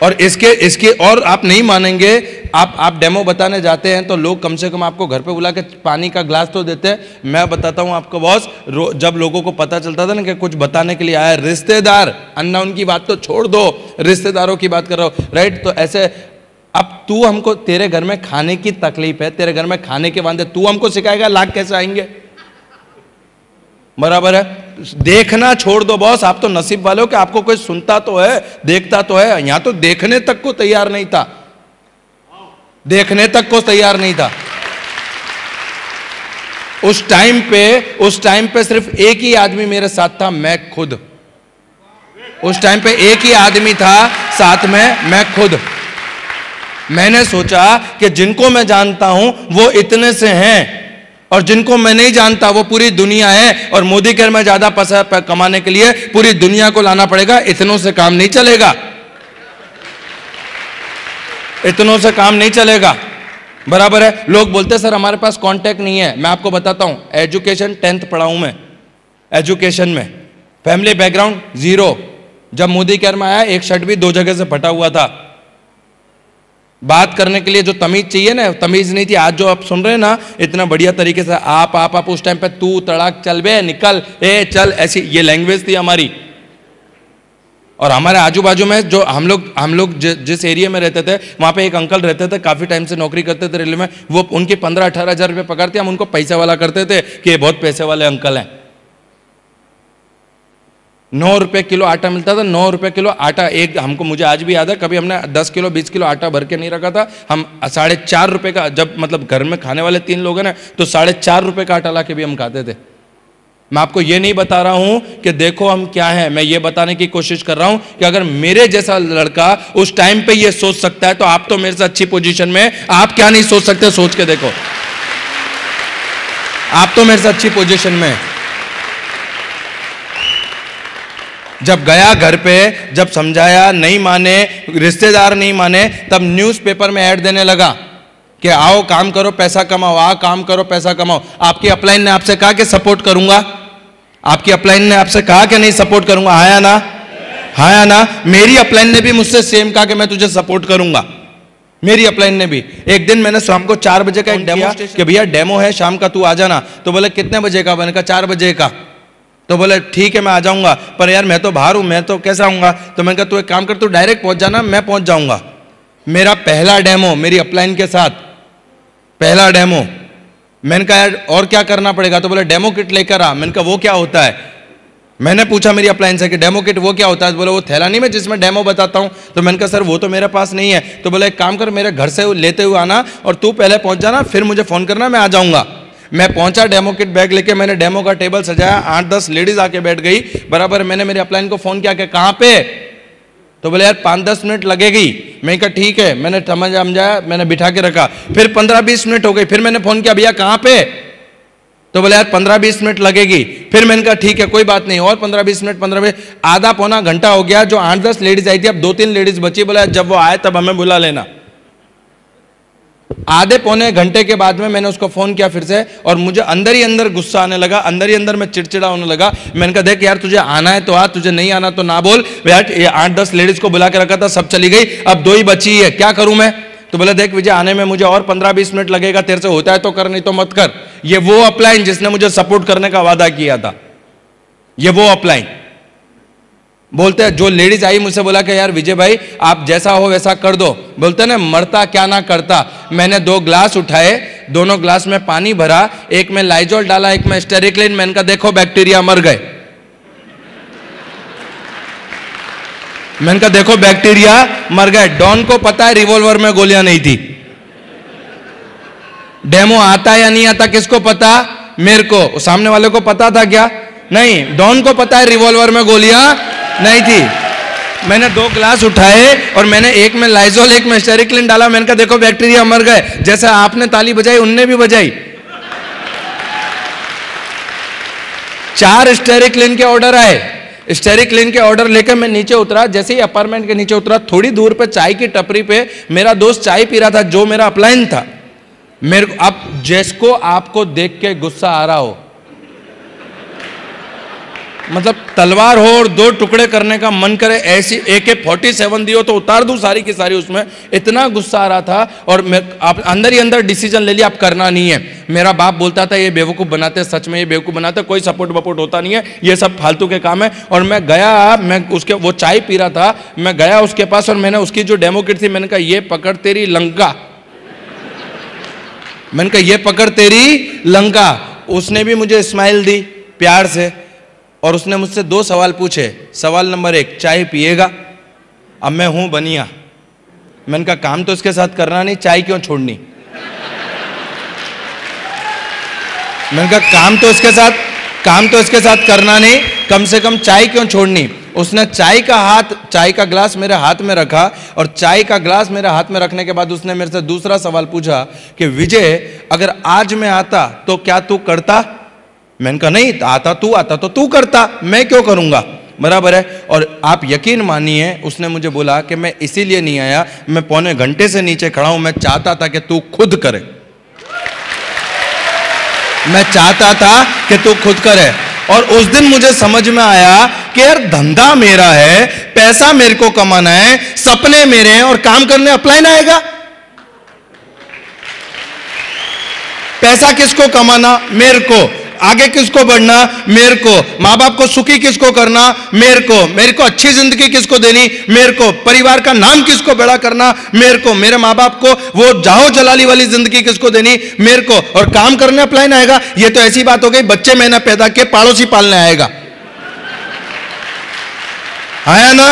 और इसके और आप नहीं मानेंगे, आप डेमो बताने जाते हैं तो लोग कम से कम आपको घर पे बुला के पानी का ग्लास तो देते हैं। मैं बताता हूं आपको बॉस, जब लोगों को पता चलता था ना कि कुछ बताने के लिए आया, रिश्तेदार, अन्ना उनकी बात तो छोड़ दो, रिश्तेदारों की बात कर रहा हूं, राइट। तो ऐसे, अब तू हमको, तेरे घर में खाने की तकलीफ है, तेरे घर में खाने के वादे, तू हमको सिखाएगा लाख कैसे आएंगे, बराबर है। देखना छोड़ दो बॉस, आप तो नसीब वाले हो कि आपको कोई सुनता तो है, देखता तो है। यहां तो देखने तक को तैयार नहीं था, देखने तक को तैयार नहीं था। उस टाइम पे सिर्फ एक ही आदमी मेरे साथ था, मैं खुद। उस टाइम पे एक ही आदमी था साथ में, मैं खुद। मैंने सोचा कि जिनको मैं जानता हूं वो इतने से हैं, और जिनको मैं नहीं जानता वो पूरी दुनिया है, और मोदी केयर में ज्यादा पैसा कमाने के लिए पूरी दुनिया को लाना पड़ेगा। इतनों से काम नहीं चलेगा, इतनों से काम नहीं चलेगा, बराबर है। लोग बोलते सर हमारे पास कांटेक्ट नहीं है। मैं आपको बताता हूं, एजुकेशन 10th पढ़ा हूं मैं, एजुकेशन में फैमिली बैकग्राउंड जीरो। जब मोदी केयर में आया, एक शर्ट भी 2 जगह से फटा हुआ था। बात करने के लिए जो तमीज चाहिए ना, तमीज नहीं थी। आज जो आप सुन रहे हैं ना इतना बढ़िया तरीके से, आप उस टाइम पे तू तड़ाक चल बे, निकल, ए चल, ऐसी ये लैंग्वेज थी हमारी। और हमारे आजू बाजू में जो हम लोग जिस एरिया में रहते थे, वहां पे एक अंकल रहते थे, काफी टाइम से नौकरी करते थे रेलवे में। वो उनकी 15-18 हज़ार रुपये पगार थी। हम उनको पैसे वाला करते थे कि ये बहुत पैसे वाले अंकल हैं। 9 रुपये किलो आटा मिलता था, 9 रुपये किलो आटा। एक हमको, मुझे आज भी याद है, कभी हमने 10 किलो 20 किलो आटा भर के नहीं रखा था। हम 4.5 रुपये का, जब मतलब घर में खाने वाले 3 लोग हैं ना, तो 4.5 रुपये का आटा ला के भी हम खाते थे। मैं आपको ये नहीं बता रहा हूं कि देखो हम क्या हैं, मैं ये बताने की कोशिश कर रहा हूं कि अगर मेरे जैसा लड़का उस टाइम पे ये सोच सकता है, तो आप तो मेरे से अच्छी पोजीशन में, आप क्या नहीं सोच सकते, सोच के देखो। आप तो मेरे से अच्छी पोजीशन में। जब गया घर पे, जब समझाया नहीं माने, रिश्तेदार नहीं माने, तब न्यूज़पेपर में ऐड देने लगा कि आओ काम करो पैसा कमाओ, आओ काम करो पैसा कमाओ। आपकी अपलाइन ने आपसे कहा कि सपोर्ट करूंगा? आपकी अपलाइन ने आपसे कहा कि नहीं सपोर्ट करूंगा? हाँ या ना? हाँ या ना? मेरी अपलाइन ने भी मुझसे सेम कहा कि मैं तुझे सपोर्ट करूंगा। मेरी अपलाइन ने भी। एक दिन मैंने शाम को 4 बजे का एक डेमो कि भैया डेमो है शाम का, तू आ जाना। तो बोले कितने बजे का? मैंने कहा 4 बजे का। तो बोले ठीक है मैं आ जाऊंगा, पर यार मैं तो बाहर हूं, मैं तो कैसे आऊंगा? तो मैंने कहा तू एक काम कर, तू डायरेक्ट पहुंच जाना, मैं पहुंच जाऊंगा। मेरा पहला डेमो मेरी अपलाइन के साथ, पहला डेमो। मैंने कहा यार और क्या करना पड़ेगा? तो बोले डेमो किट लेकर आ। मैंने कहा वो क्या होता है? मैंने पूछा मेरी अपलाइन से कि डेमो किट वो क्या होता है? बोले वो थैला नहीं मैं जिसमें डेमो बताता हूं। तो मैंने कहा सर वो तो मेरे पास नहीं है। तो बोले एक काम कर, मेरे घर से लेते हुए आना और तू पहले पहुंच जाना, फिर मुझे फोन करना, मैं आ जाऊंगा। मैं पहुंचा, डेमो किट बैग लेके, मैंने डेमो का टेबल सजाया, 8-10 लेडीज आके बैठ गई बराबर। मैंने मेरी अपलाइन को फोन किया कि कहाँ पे? तो बोले यार 5-10 मिनट लगेगी। मैं कहा ठीक है, मैंने समझाया, मैंने बिठा के रखा। फिर 15-20 मिनट हो गई, फिर मैंने फोन किया भैया कहाँ पे? तो बोले यार 15-20 मिनट लगेगी। फिर मैंने कहा ठीक है कोई बात नहीं, और 15-20 मिनट, 15 आधा पौना घंटा हो गया। जो 8-10 लेडीज आई थी, अब 2-3 लेडीज बची। बोला जब वो आए तब हमें बुला लेना। आधे पौने घंटे के बाद में मैंने उसको फोन किया फिर से, और मुझे अंदर ही अंदर गुस्सा आने लगा, अंदर ही अंदर मैं चिड़चिड़ा होने लगा। मैंने कहा देख यार तुझे आना है तो आ, तुझे नहीं आना तो ना बोल। यार ये 8-10 लेडीज को बुला के रखा था, सब चली गई, अब 2 ही बची है, क्या करूं मैं? तो बोला देख विजय आने में मुझे और 15-20 मिनट लगेगा, तेरे से होता है तो कर, नहीं तो मत कर। ये वो अपलाइन जिसने मुझे सपोर्ट करने का वादा किया था, ये वो अपलाइन। बोलते हैं जो लेडीज आई मुझसे बोला कि यार विजय भाई आप जैसा हो वैसा कर दो। बोलते ना मरता क्या ना करता। मैंने 2 ग्लास उठाए, दोनों ग्लास में पानी भरा, एक में लाइजोल डाला, एक में स्टेरिक्लिन। मैंने कहा देखो बैक्टीरिया मर गए। मैंने कहा देखो बैक्टीरिया मर गए। डॉन को पता है रिवॉल्वर में गोलियां नहीं थी। डेमो आता या नहीं आता किसको पता? मेरे को। सामने वाले को पता था क्या? नहीं। डॉन को पता है रिवॉल्वर में गोलियां नहीं थी। मैंने 2 ग्लास उठाए और मैंने एक में लाइजोल एक में स्टेरिक्लिन डाला। मैंने कहा देखो बैक्टीरिया मर गए। जैसे आपने ताली बजाई उनने भी बजाई। 4 स्टेरिक्लिन के ऑर्डर आए। स्टेरिक्लिन के ऑर्डर लेकर मैं नीचे उतरा। जैसे ही अपार्टमेंट के नीचे उतरा, थोड़ी दूर पे चाय की टपरी पे मेरा दोस्त चाय पी रहा था, जो मेरा अपलाइन था। मेरे को अब जिसको आपको देख के गुस्सा आ रहा हो, मतलब तलवार हो और 2 टुकड़े करने का मन करे, ऐसी AK-47 दियो तो उतार दूं सारी की सारी उसमें। इतना गुस्सा आ रहा था और मैं आप अंदर ही अंदर डिसीजन ले लिया अब करना नहीं है। मेरा बाप बोलता था ये बेवकूफ़ बनाते, सच में ये बेवकूफ़ बनाते, कोई सपोर्ट वपोर्ट होता नहीं है, ये सब फालतू के काम है। और मैं गया, मैं उसके, वो चाय पी रहा था, मैं गया उसके पास और मैंने उसकी जो डेमो किट थी, मैंने कहा ये पकड़ तेरी लंका। मैंने कहा ये पकड़ तेरी लंका। उसने भी मुझे स्माइल दी प्यार से। और उसने मुझसे 2 सवाल पूछे। सवाल नंबर 1, चाय पिएगा? अब मैं हूं बनिया, मैंने कहा काम तो इसके साथ करना नहीं, चाय क्यों छोड़नी। मैंने कहा काम तो इसके साथ करना नहीं, कम से कम चाय क्यों छोड़नी। उसने चाय का ग्लास मेरे हाथ में रखा और चाय का ग्लास मेरे हाथ में रखने के बाद उसने मेरे से दूसरा सवाल पूछा कि विजय, अगर आज मैं आता तो क्या तू करता? मैंने कहा नहीं, आता तो तू करता, मैं क्यों करूंगा, बराबर है। और आप यकीन मानिए उसने मुझे बोला कि मैं इसीलिए नहीं आया, मैं पौने घंटे से नीचे खड़ा हूं, मैं चाहता था कि तू खुद करे, मैं चाहता था कि तू खुद करे। और उस दिन मुझे समझ में आया कि यार धंधा मेरा है, पैसा मेरे को कमाना है, सपने मेरे हैं और काम करने अपलाइन आएगा। पैसा किसको कमाना? मेरे को। आगे किसको बढ़ना? मेरे को। माँ बाप को सुखी किसको करना? मेरे को। मेरे को अच्छी जिंदगी किसको देनी? मेरे को। परिवार का नाम किसको बड़ा करना? मेरे को। मेरे माँ बाप को वो जाहो जलाली वाली जिंदगी किसको देनी? मेरे को। और काम करने अपलाइन आएगा, ये तो ऐसी बात हो गई बच्चे मैंने पैदा किए, पड़ोसी पालने आएगा, आया ना।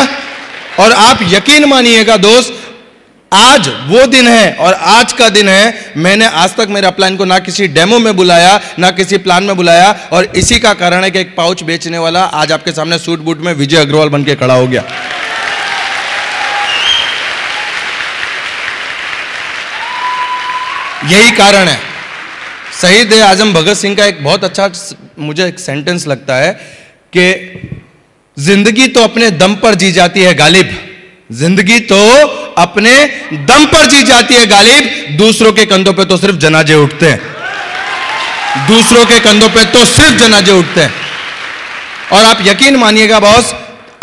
और आप यकीन मानिएगा दोस्त, आज वो दिन है और आज का दिन है, मैंने आज तक मेरे अपलाइन को ना किसी डेमो में बुलाया, ना किसी प्लान में बुलाया। और इसी का कारण है कि एक पाउच बेचने वाला आज आपके सामने सूट बूट में विजय अग्रवाल बन के खड़ा हो गया। यही कारण है। शहीद आजम भगत सिंह का एक बहुत अच्छा मुझे एक सेंटेंस लगता है कि जिंदगी तो अपने दम पर जी जाती है गालिब, जिंदगी तो अपने दम पर जी जाती है गालिब, दूसरों के कंधों पे तो सिर्फ जनाजे उठते हैं, दूसरों के कंधों पे तो सिर्फ जनाजे उठते हैं। और आप यकीन मानिएगा बॉस,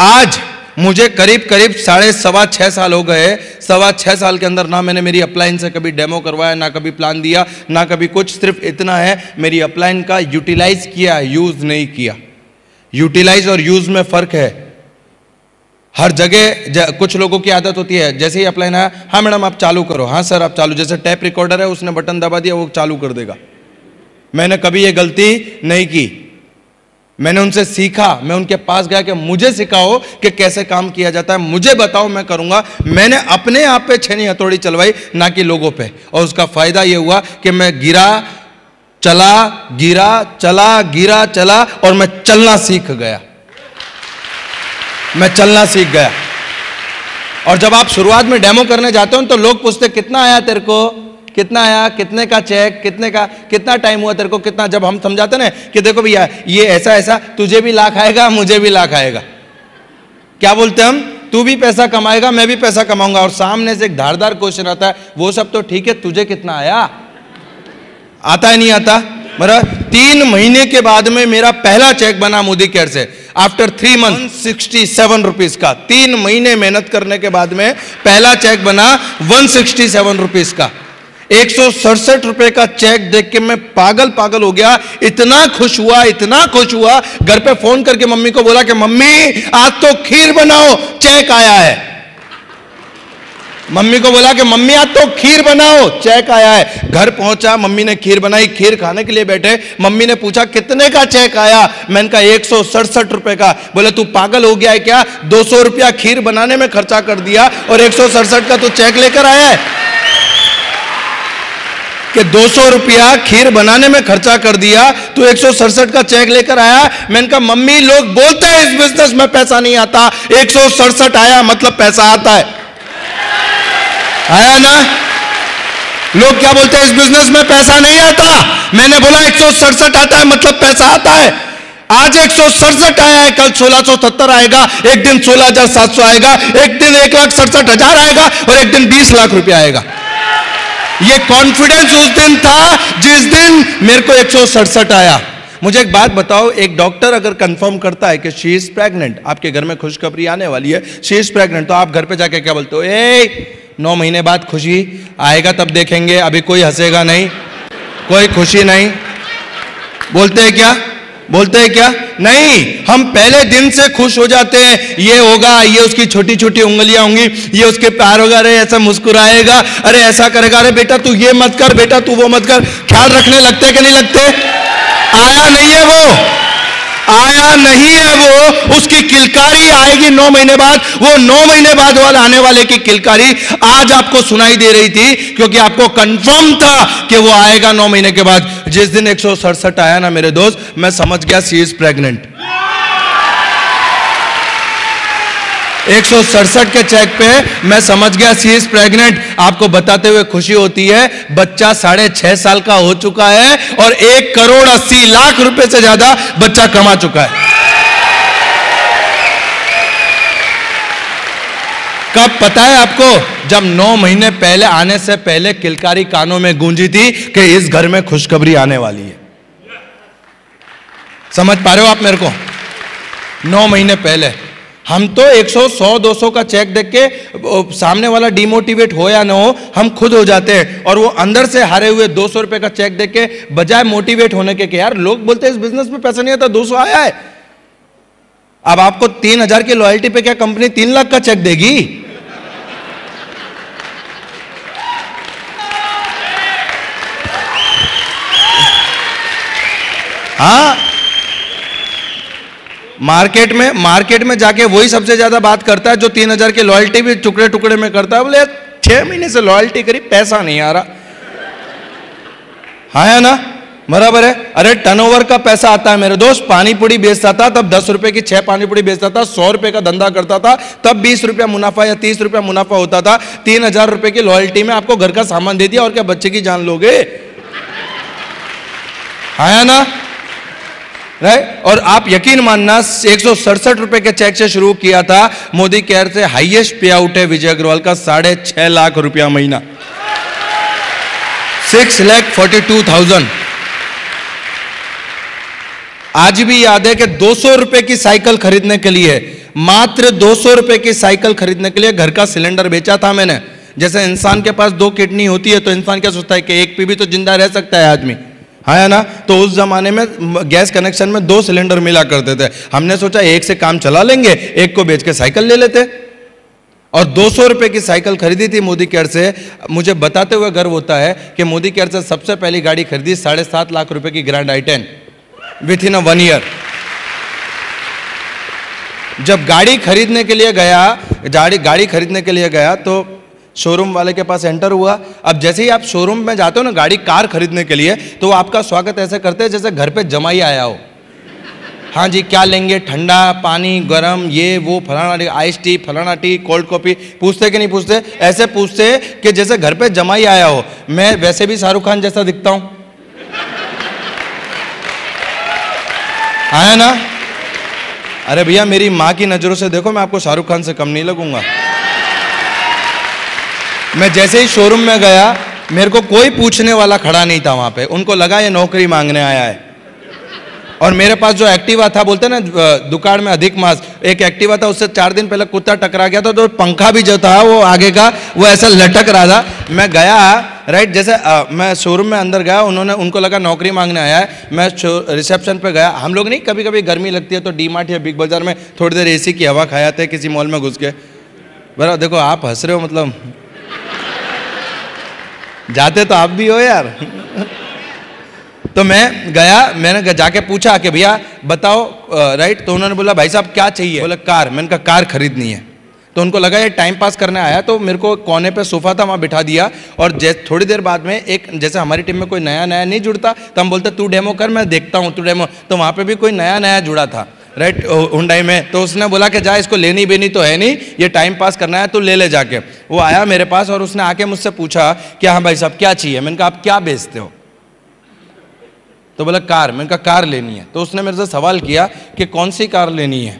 आज मुझे करीब 6.25 साल हो गए। 6.25 साल के अंदर ना मैंने मेरी अपलाइन से कभी डेमो करवाया, ना कभी प्लान दिया, ना कभी कुछ। सिर्फ इतना है, मेरी अपलाइन का यूटिलाइज किया, यूज नहीं किया। यूटिलाइज और यूज में फर्क है। हर जगह कुछ लोगों की आदत होती है, जैसे ही अपलाइन आया, हाँ मैडम आप चालू करो, हाँ सर आप चालू, जैसे टैप रिकॉर्डर है उसने बटन दबा दिया वो चालू कर देगा। मैंने कभी ये गलती नहीं की। मैंने उनसे सीखा, मैं उनके पास गया कि मुझे सिखाओ कि कैसे काम किया जाता है, मुझे बताओ, मैं करूंगा। मैंने अपने आप पे छेनी हथौड़ी चलवाई, ना कि लोगों पे। और उसका फायदा ये हुआ कि मैं गिरा चला और मैं चलना सीख गया, मैं चलना सीख गया। और जब आप शुरुआत में डेमो करने जाते हो तो लोग पूछते कितना आया तेरे को, कितना आया, कितने का चेक, कितना टाइम हुआ तेरे को, कितना। जब हम समझाते ना कि देखो भैया ये ऐसा तुझे भी लाख आएगा, मुझे भी लाख आएगा, क्या बोलते हम, तू भी पैसा कमाएगा, मैं भी पैसा कमाऊंगा। और सामने से एक धारदार क्वेश्चन आता है, वो सब तो ठीक है, तुझे कितना आया? आता है नहीं आता? मेरा 3 महीने के बाद में मेरा पहला चेक बना मोदी केयर से, आफ्टर 3 मंथ 167 रुपीज का। 3 महीने मेहनत करने के बाद में पहला चेक बना 167 रुपीज का। 167 रुपए का चेक देख के मैं पागल हो गया। इतना खुश हुआ, घर पे फोन करके मम्मी को बोला कि मम्मी आज तो खीर बनाओ, चेक आया है। मम्मी को बोला कि मम्मी आज तो खीर बनाओ, चेक आया है। घर पहुंचा, मम्मी ने खीर बनाई, खीर खाने के लिए बैठे। मम्मी ने पूछा कितने का चेक आया? मैंने कहा 167 रुपए का। बोले तू पागल हो गया है क्या? 200 रुपया खीर बनाने में खर्चा कर दिया और 167 का तू चेक लेकर आया है? कि 200 रुपया खीर बनाने में खर्चा कर दिया, तू 167 का चेक लेकर आया। मैंने कहा मम्मी लोग बोलते हैं इस बिजनेस में पैसा नहीं आता, 167 आया मतलब पैसा आता है, आया ना। लोग क्या बोलते हैं, इस बिजनेस में पैसा नहीं आता। मैंने बोला 167 आता है मतलब पैसा आता है। आज 167 आया है, कल 1670 आएगा, एक दिन 16,700 आएगा, एक दिन 1,67,000 आएगा और एक दिन 20 लाख रुपया आएगा। ये कॉन्फिडेंस उस दिन था जिस दिन मेरे को 167 आया। मुझे एक बात बताओ, एक डॉक्टर अगर कंफर्म करता है कि शी इज प्रेग्नेंट, आपके घर में खुशखबरी आने वाली है, शी इज प्रेग्नेंट, तो आप घर पे जाके क्या बोलते हो? 9 महीने बाद खुशी आएगा तब देखेंगे, अभी कोई हंसेगा नहीं, कोई खुशी नहीं। बोलते हैं क्या? नहीं, हम पहले दिन से खुश हो जाते हैं। ये होगा, ये उसकी छोटी छोटी उंगलियां होंगी, ये उसके पैर होगा, अरे ऐसा मुस्कुराएगा, अरे ऐसा करेगा, अरे बेटा तू ये मत कर, बेटा तू वो मत कर। ख्याल रखने लगते कि नहीं लगते? आया नहीं है वो, आया नहीं है वो, उसकी किलकारी आएगी 9 महीने बाद। वो 9 महीने बाद वाला आने वाले की किलकारी आज आपको सुनाई दे रही थी, क्योंकि आपको कंफर्म था कि वो आएगा 9 महीने के बाद। जिस दिन 167 आया ना मेरे दोस्त, मैं समझ गया शी इज प्रेग्नेंट। 167 के चेक पे मैं समझ गया सी इज प्रेग्नेंट। आपको बताते हुए खुशी होती है, बच्चा 6.5 साल का हो चुका है और 1,80,00,000 रुपए से ज्यादा बच्चा कमा चुका है। कब पता है आपको? जब 9 महीने पहले आने से पहले किलकारी कानों में गूंजी थी कि इस घर में खुशखबरी आने वाली है। समझ पा रहे हो आप मेरे को? 9 महीने पहले हम तो 100, 100, 200 का चेक देख के सामने वाला डिमोटिवेट हो या ना हो, हम खुद हो जाते हैं। और वो अंदर से हारे हुए 200 रुपए का चेक देख के बजाय मोटिवेट होने के यार लोग बोलते हैं इस बिजनेस में पैसा नहीं आता, 200 आया है। अब आपको 3,000 की लॉयल्टी पे क्या कंपनी 3 लाख का चेक देगी? हाँ, मार्केट में जाके वही सबसे ज्यादा बात करता है जो 3,000 की लॉयल्टी भी टुकड़े टुकड़े में करता है। बोले 6 महीने से लॉयल्टी करी, पैसा नहीं आ रहा। हाँ है ना, बराबर है। अरे टर्नओवर का पैसा आता है मेरे दोस्त। पानी पूरी बेचता था तब 10 रुपए की 6 पानी पूरी बेचता था, 100 रुपए का धंधा करता था तब 20 रुपया मुनाफा या 30 रुपया मुनाफा होता था। 3,000 रुपए की लॉयल्टी में आपको घर का सामान दे दिया और क्या बच्चे की जान लोगे? हाँ है ना, राइट। और आप यकीन मानना 167 रुपए के चेक से शुरू किया था। मोदी केयर से हाईएस्ट पे आउट है विजय अग्रवाल का 6.5 लाख रुपया महीना, 6,42,000। आज भी याद है कि 200 रुपए की साइकिल खरीदने के लिए, मात्र 200 रुपए की साइकिल खरीदने के लिए घर का सिलेंडर बेचा था मैंने। जैसे इंसान के पास 2 किडनी होती है तो इंसान क्या सोचता है कि एक पे भी तो जिंदा रह सकता है आदमी, हाँ ना। तो उस जमाने में गैस कनेक्शन में 2 सिलेंडर मिला करते थे। हमने सोचा एक से काम चला लेंगे, एक को बेच के साइकिल ले लेते, और 200 रुपए की साइकिल खरीदी थी मोदी केयर से। मुझे बताते हुए गर्व होता है कि मोदी केयर से सबसे पहली गाड़ी खरीदी 7.5 लाख रुपए की grand i10 with in 1 year. जब गाड़ी खरीदने के लिए गया तो शोरूम वाले के पास एंटर हुआ। अब जैसे ही आप शोरूम में जाते हो ना गाड़ी कार खरीदने के लिए, तो आपका स्वागत ऐसे करते हैं जैसे घर पे जमाई आया हो। हाँ जी, क्या लेंगे? ठंडा, पानी, गरम, ये वो, फलाना आइस टी, फलाना टी, कोल्ड कॉफी। पूछते कि नहीं पूछते? ऐसे पूछते कि जैसे घर पे जमाई आया हो। मैं वैसे भी शाहरुख खान जैसा दिखता हूं, आया ना। अरे भैया मेरी माँ की नजरों से देखो, मैं आपको शाहरुख खान से कम नहीं लगूंगा। मैं जैसे ही शोरूम में गया, मेरे को कोई पूछने वाला खड़ा नहीं था वहां पे। उनको लगा ये नौकरी मांगने आया है। और मेरे पास जो एक्टिवा था, बोलते ना दुकान में अधिक मांस, एक एक्टिवा था, उससे 4 दिन पहले कुत्ता टकरा गया था, तो पंखा भी जो था वो आगे का वो ऐसा लटक रहा था। मैं गया, राइट, जैसे मैं शोरूम में अंदर गया, उनको लगा नौकरी मांगने आया है। मैं रिसेप्शन पे गया। हम लोग नहीं, कभी कभी गर्मी लगती है तो डी-मार्ट या बिग बाजार में थोड़ी देर AC की हवा खाया थे किसी मॉल में घुस के। बराबर, देखो आप हंस रहे हो, मतलब जाते तो आप भी हो यार। तो मैं गया, मैंने जाके पूछा कि भैया बताओ, राइट। तो उन्होंने बोला भाई साहब क्या चाहिए? बोला कार। मैंने कहा कार खरीदनी है। तो उनको लगा ये टाइम पास करने आया, तो मेरे को कोने पे सोफा था वहाँ बिठा दिया। और थोड़ी देर बाद में एक, जैसे हमारी टीम में कोई नया नहीं जुड़ता तो हम बोलते तू डेमो कर, मैं देखता हूँ, तू डेमो। तो वहाँ पे भी कोई नया जुड़ा था, राइट, हुंडई में। तो उसने बोला कि जा, इसको लेनी बेनी तो है नहीं, ये टाइम पास करना है, तो ले ले जाके। वो आया मेरे पास और उसने आके मुझसे पूछा कि हाँ भाई साहब क्या चाहिए? मैंने कहा आप क्या बेचते हो? तो बोला कार। मैंने कहा कार लेनी है। तो उसने मेरे से सवाल किया कि कौन सी कार लेनी है?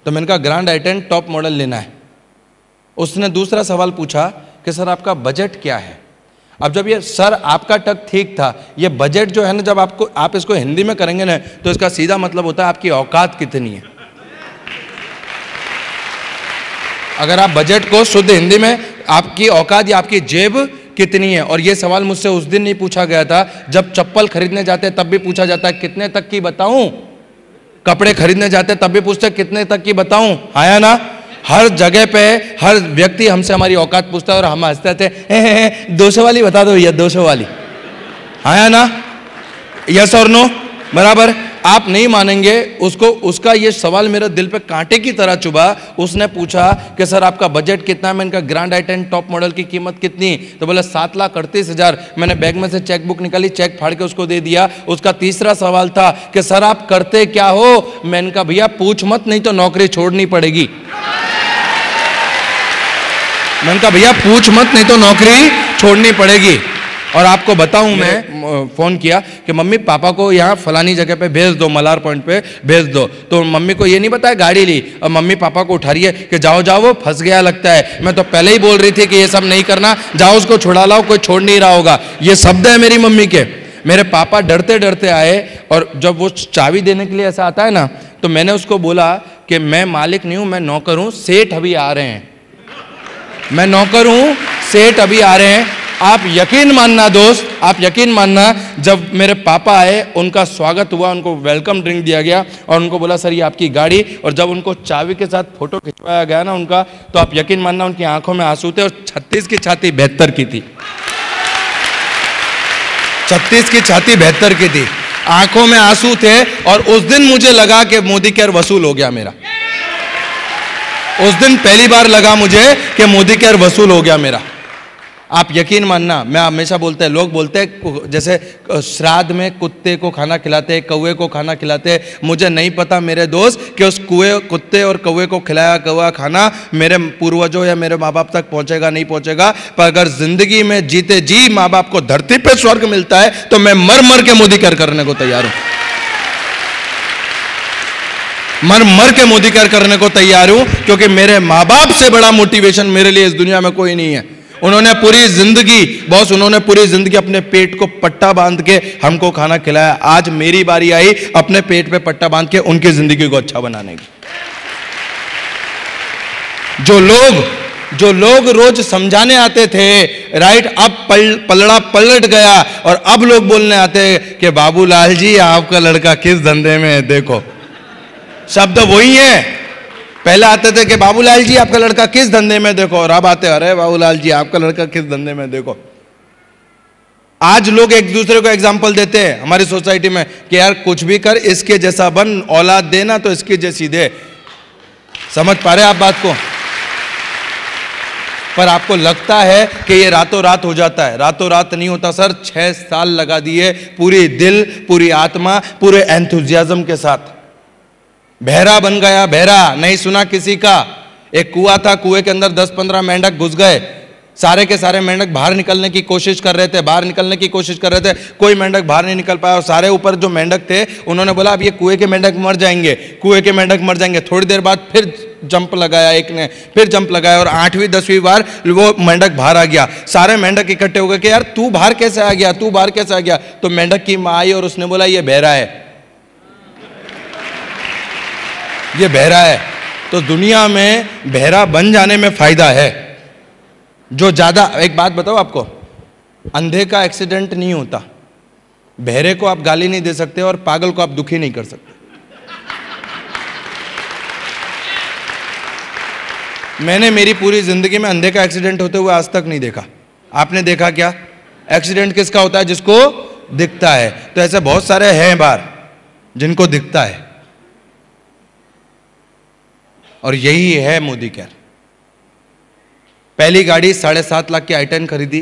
तो मैंने कहा ग्रैंड i10 टॉप मॉडल लेना है। उसने दूसरा सवाल पूछा कि सर आपका बजट क्या है? अब जब ये सर आपका टक ठीक था, ये बजट जो है ना, जब आप इसको हिंदी में करेंगे ना, तो इसका सीधा मतलब होता है आपकी औकात कितनी है। अगर आप बजट को शुद्ध हिंदी में, आपकी औकात या आपकी जेब कितनी है। और ये सवाल मुझसे उस दिन नहीं पूछा गया था, जब चप्पल खरीदने जाते तब भी पूछा जाता है कितने तक की बताऊं। कपड़े खरीदने जाते तब भी पूछते कितने तक की बताऊं, आया ना। हर जगह पे हर व्यक्ति हमसे हमारी औकात पूछता है और हम हंसते थे, 200 वाली बता दो भैया, 200 वाली, आया ना। यस और नो, बराबर। आप नहीं मानेंगे, उसको उसका ये सवाल मेरे दिल पे कांटे की तरह चुभा। उसने पूछा कि सर आपका बजट कितना है? मैंने कहा ग्रैंड आई10 टॉप मॉडल की कीमत कितनी? तो बोला 7,38,000। मैंने बैग में से चेक बुक निकाली, चेक फाड़ के उसको दे दिया। उसका तीसरा सवाल था कि सर आप करते क्या हो? मैंने कहा भैया पूछ मत, नहीं तो नौकरी छोड़नी पड़ेगी। मैंने कहा भैया पूछ मत, नहीं तो नौकरी छोड़नी पड़ेगी। और आपको बताऊं, मैं फोन किया कि मम्मी पापा को यहाँ फलानी जगह पे भेज दो, मलार पॉइंट पे भेज दो। तो मम्मी को ये नहीं बताया, गाड़ी ली और मम्मी पापा को उठा रही है कि जाओ जाओ वो फंस गया लगता है। मैं तो पहले ही बोल रही थी कि ये सब नहीं करना, जाओ उसको छुड़ा लाओ, कोई छोड़ नहीं रहा होगा। ये शब्द है मेरी मम्मी के। मेरे पापा डरते डरते आए और जब वो चाबी देने के लिए ऐसा आता है ना, तो मैंने उसको बोला कि मैं मालिक नहीं हूं, मैं नौकर हूं, सेठ अभी आ रहे हैं। मैं नौकर हूं, सेठ अभी आ रहे हैं। आप यकीन मानना दोस्त, आप यकीन मानना, जब मेरे पापा आए उनका स्वागत हुआ, उनको वेलकम ड्रिंक दिया गया और उनको बोला सर ये आपकी गाड़ी। और जब उनको चाबी के साथ फोटो खिंचवाया गया ना उनका, तो आप यकीन मानना उनकी आंखों में आंसू थे। और 36 की छाती 72 की थी। 36 की छाती 72 की थी, आंखों में आंसू थे। और उस दिन मुझे लगा कि मोदी केयर वसूल हो गया मेरा। उस दिन पहली बार लगा मुझे कि मोदी केयर वसूल हो गया मेरा। आप यकीन मानना, मैं हमेशा बोलते हैं, लोग बोलते हैं जैसे श्राद्ध में कुत्ते को खाना खिलाते, कौवे को खाना खिलाते। मुझे नहीं पता मेरे दोस्त कि उस कुत्ते और कौवे को खिलाया कौवा खाना मेरे पूर्वजों या मेरे माँ बाप तक पहुंचेगा नहीं पहुंचेगा। पर अगर जिंदगी में जीते जी माँ बाप को धरती पे स्वर्ग मिलता है तो मैं मर मर के मोदी केयर करने को तैयार हूं। मर मर के मोदी केयर करने को तैयार हूं, क्योंकि मेरे माँ बाप से बड़ा मोटिवेशन मेरे लिए इस दुनिया में कोई नहीं है। उन्होंने पूरी जिंदगी, बॉस, उन्होंने पूरी जिंदगी अपने पेट को पट्टा बांध के हमको खाना खिलाया। आज मेरी बारी आई अपने पेट पे पट्टा बांध के उनकी जिंदगी को अच्छा बनाने की। जो लोग रोज समझाने आते थे, राइट, अब पलड़ा पलट गया और अब लोग बोलने आते कि बाबूलाल जी आपका लड़का किस धंधे में है। देखो शब्द वही है। पहले आते थे कि बाबूलाल जी आपका लड़का किस धंधे में देखो, और अब आते अरे बाबूलाल जी आपका लड़का किस धंधे में देखो। आज लोग एक दूसरे को एग्जाम्पल देते हैं हमारी सोसाइटी में कि यार कुछ भी कर, इसके जैसा बन, औलाद देना तो इसकी जैसी दे। समझ पा रहे आप बात को? पर आपको लगता है कि ये रातों रात हो जाता है। रातों रात नहीं होता सर। 6 साल लगा दिए, पूरी दिल, पूरी आत्मा, पूरे एंथुजियाज्म के साथ। बहरा बन गया, बहरा, नहीं सुना किसी का। एक कुआं था, कुएं के अंदर 10-15 मेंढक घुस गए। सारे के सारे मेंढक बाहर निकलने की कोशिश कर रहे थे, बाहर निकलने की कोशिश कर रहे थे, कोई मेंढक बाहर नहीं निकल पाया। और सारे ऊपर जो मेंढक थे उन्होंने बोला अब ये कुएं के मेंढक मर जाएंगे, कुएं के मेंढक मर जाएंगे। थोड़ी देर बाद फिर जंप लगाया एक ने, फिर जंप लगाया और 8वीं-10वीं बार वो मेंढक बाहर आ गया। सारे मेंढक इकट्ठे हो गए कि यार तू बाहर कैसे आ गया, तू बाहर कैसे आ गया? तो मेंढक की माँ आई और उसने बोला ये बहरा है, ये बहरा है। तो दुनिया में बहरा बन जाने में फायदा है। जो ज्यादा, एक बात बताओ आपको, अंधे का एक्सीडेंट नहीं होता, बहरे को आप गाली नहीं दे सकते और पागल को आप दुखी नहीं कर सकते। मैंने मेरी पूरी जिंदगी में अंधे का एक्सीडेंट होते हुए आज तक नहीं देखा। आपने देखा क्या? एक्सीडेंट किसका होता है? जिसको दिखता है। तो ऐसे बहुत सारे हैं बाहर जिनको दिखता है, और यही है मोदी केयर। पहली गाड़ी 7.5 लाख की आई10 खरीदी,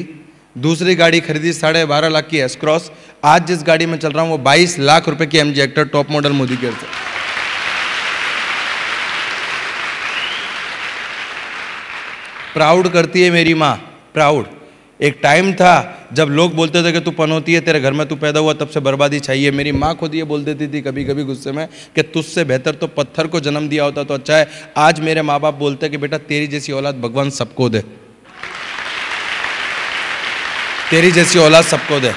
दूसरी गाड़ी खरीदी 12.5 लाख की एस क्रॉस। आज जिस गाड़ी में चल रहा हूं वो 22 लाख रुपए की MG Hector top model Modi care से। प्राउड करती है मेरी माँ, प्राउड। एक टाइम था जब लोग बोलते थे कि तू पनौती है, तेरे घर में तू पैदा हुआ तब से बर्बादी चाहिए। मेरी माँ खुद ये बोल देती थी कभी कभी गुस्से में कि तुझसे बेहतर तो पत्थर को जन्म दिया होता तो अच्छा है। आज मेरे माँ बाप बोलते हैं कि बेटा तेरी जैसी औलाद भगवान सबको दे, तेरी जैसी औलाद सबको दे।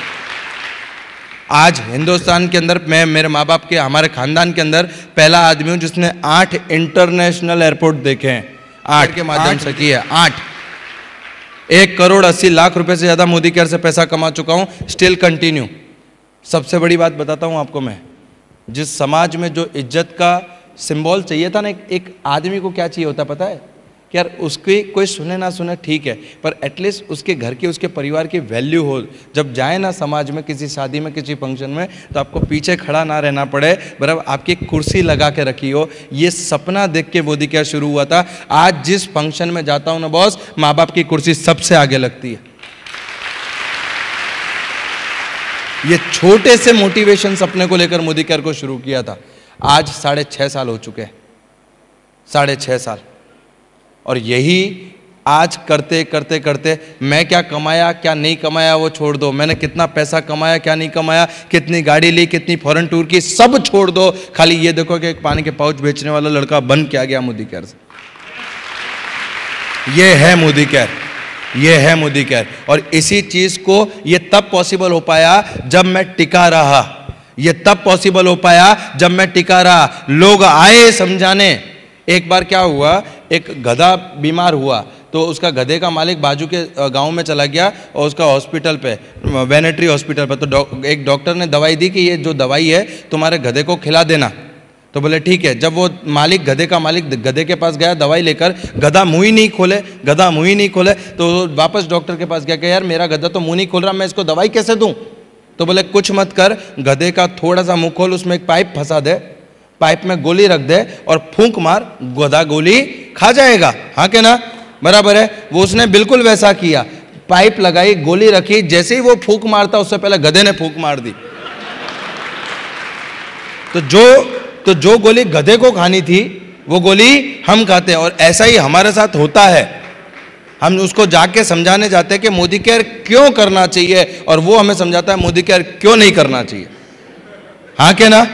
आज हिंदुस्तान के अंदर मैं, मेरे माँ बाप के, हमारे खानदान के अंदर पहला आदमी हूँ जिसने 8 इंटरनेशनल एयरपोर्ट देखे हैं। 8 के माध्यम से किया, 8। 1,80,00,000 रुपए से ज्यादा मोदी केयर से पैसा कमा चुका हूं, स्टिल कंटिन्यू। सबसे बड़ी बात बताता हूं आपको मैं, जिस समाज में जो इज्जत का सिंबल चाहिए था ना, एक आदमी को क्या चाहिए होता पता है? कि यार उसकी कोई सुने ना सुने ठीक है, पर एटलीस्ट उसके घर की, उसके परिवार की वैल्यू हो। जब जाए ना समाज में, किसी शादी में, किसी फंक्शन में, तो आपको पीछे खड़ा ना रहना पड़े, बराबर आपकी कुर्सी लगा के रखी हो। ये सपना देख के मोदी केयर शुरू हुआ था। आज जिस फंक्शन में जाता हूँ ना बॉस, माँ बाप की कुर्सी सबसे आगे लगती है। ये छोटे से मोटिवेशन सपने को लेकर मोदी केयर को शुरू किया था। आज 6.5 साल हो चुके हैं, 6.5 साल। और यही आज करते करते करते मैं क्या कमाया क्या नहीं कमाया वो छोड़ दो, मैंने कितना पैसा कमाया क्या नहीं कमाया, कितनी गाड़ी ली, कितनी फॉरेन टूर की, सब छोड़ दो। खाली ये देखो कि एक पानी के पाउच बेचने वाला लड़का बन के आ गया मोदी केयर से। ये है मोदी केयर, ये है मोदी केयर। और इसी चीज को ये तब पॉसिबल हो पाया जब मैं टिका रहा। ये तब पॉसिबल हो पाया जब मैं टिका रहा। लोग आए समझाने। एक बार क्या हुआ, एक गधा बीमार हुआ तो उसका गधे का मालिक बाजू के गांव में चला गया और उसका हॉस्पिटल पे, वेनेटरी हॉस्पिटल पे, तो एक डॉक्टर ने दवाई दी कि ये जो दवाई है तुम्हारे गधे को खिला देना। तो बोले ठीक है। जब वो मालिक, गधे का मालिक गधे के पास गया दवाई लेकर, गधा मुंह ही नहीं खोले, गधा मुंह ही नहीं खोले, तो वापस डॉक्टर के पास गया कि यार मेरा गधा तो मुंह नहीं खोल रहा, मैं इसको दवाई कैसे दूं? तो बोले कुछ मत कर, गधे का थोड़ा सा मुंह खोल, उसमें एक पाइप फंसा दे, पाइप में गोली रख दे और फूंक मार, गधा गोली खा जाएगा। हाँ के ना, बराबर है। वो उसने बिल्कुल वैसा किया। पाइप लगाई, गोली रखी, जैसे ही वो फूंक मारता उससे पहले गधे ने फूंक मार दी। तो जो गोली गधे को खानी थी वो गोली हम खाते हैं। और ऐसा ही हमारे साथ होता है। हम उसको जाके समझाने जाते हैं कि मोदी केयर क्यों करना चाहिए, और वो हमें समझाता है मोदी केयर क्यों नहीं करना चाहिए। हाँ के ना,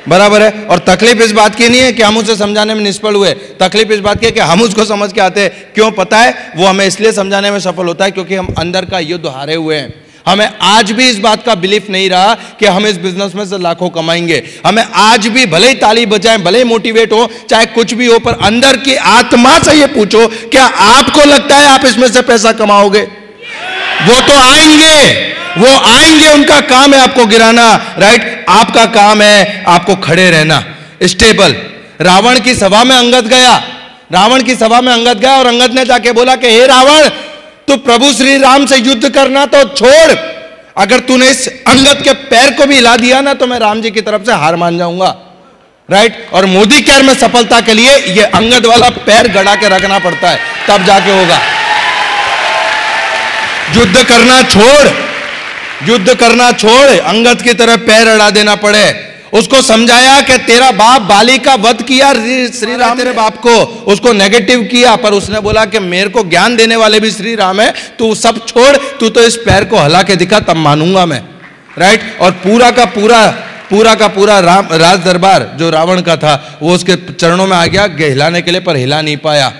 बराबर है। और तकलीफ इस बात की नहीं है कि हम उसे समझाने में निष्फल हुए, तकलीफ इस बात की है कि हम उसको समझ के आते हैं। क्यों पता है? वो हमें इसलिए समझाने में सफल होता है क्योंकि हम अंदर का युद्ध हारे हुए हैं। हमें आज भी इस बात का बिलीफ नहीं रहा कि हम इस बिजनेस में से लाखों कमाएंगे। हमें आज भी भले ही ताली बजाएं, भले ही मोटिवेट हो, चाहे कुछ भी हो, पर अंदर की आत्मा से ये पूछो, क्या आपको लगता है आप इसमें से पैसा कमाओगे? वो तो आएंगे, वो आएंगे, उनका काम है आपको गिराना, राइट? आपका काम है आपको खड़े रहना, स्टेबल। रावण की सभा में अंगद गया, रावण की सभा में अंगद गया और अंगद ने जाके बोला कि हे रावण, तू प्रभु श्री राम से युद्ध करना तो छोड़, अगर तूने इस अंगद के पैर को भी हिला दिया ना तो मैं राम जी की तरफ से हार मान जाऊंगा, राइट? और मोदी केयर में सफलता के लिए ये अंगद वाला पैर गड़ा के रखना पड़ता है, तब जाके होगा। युद्ध करना छोड़, युद्ध करना छोड़, अंगद की तरह पैर अड़ा देना पड़े। उसको समझाया कि तेरा बाप बाली का वध किया श्री राम, तेरे बाप को, उसको नेगेटिव किया, पर उसने बोला कि मेरे को ज्ञान देने वाले भी श्री राम है, तू सब छोड़, तू तो इस पैर को हिला के दिखा तब मानूंगा मैं, राइट? और पूरा का पूरा राज दरबार जो रावण का था वो उसके चरणों में आ गया हिलाने के लिए, पर हिला नहीं पाया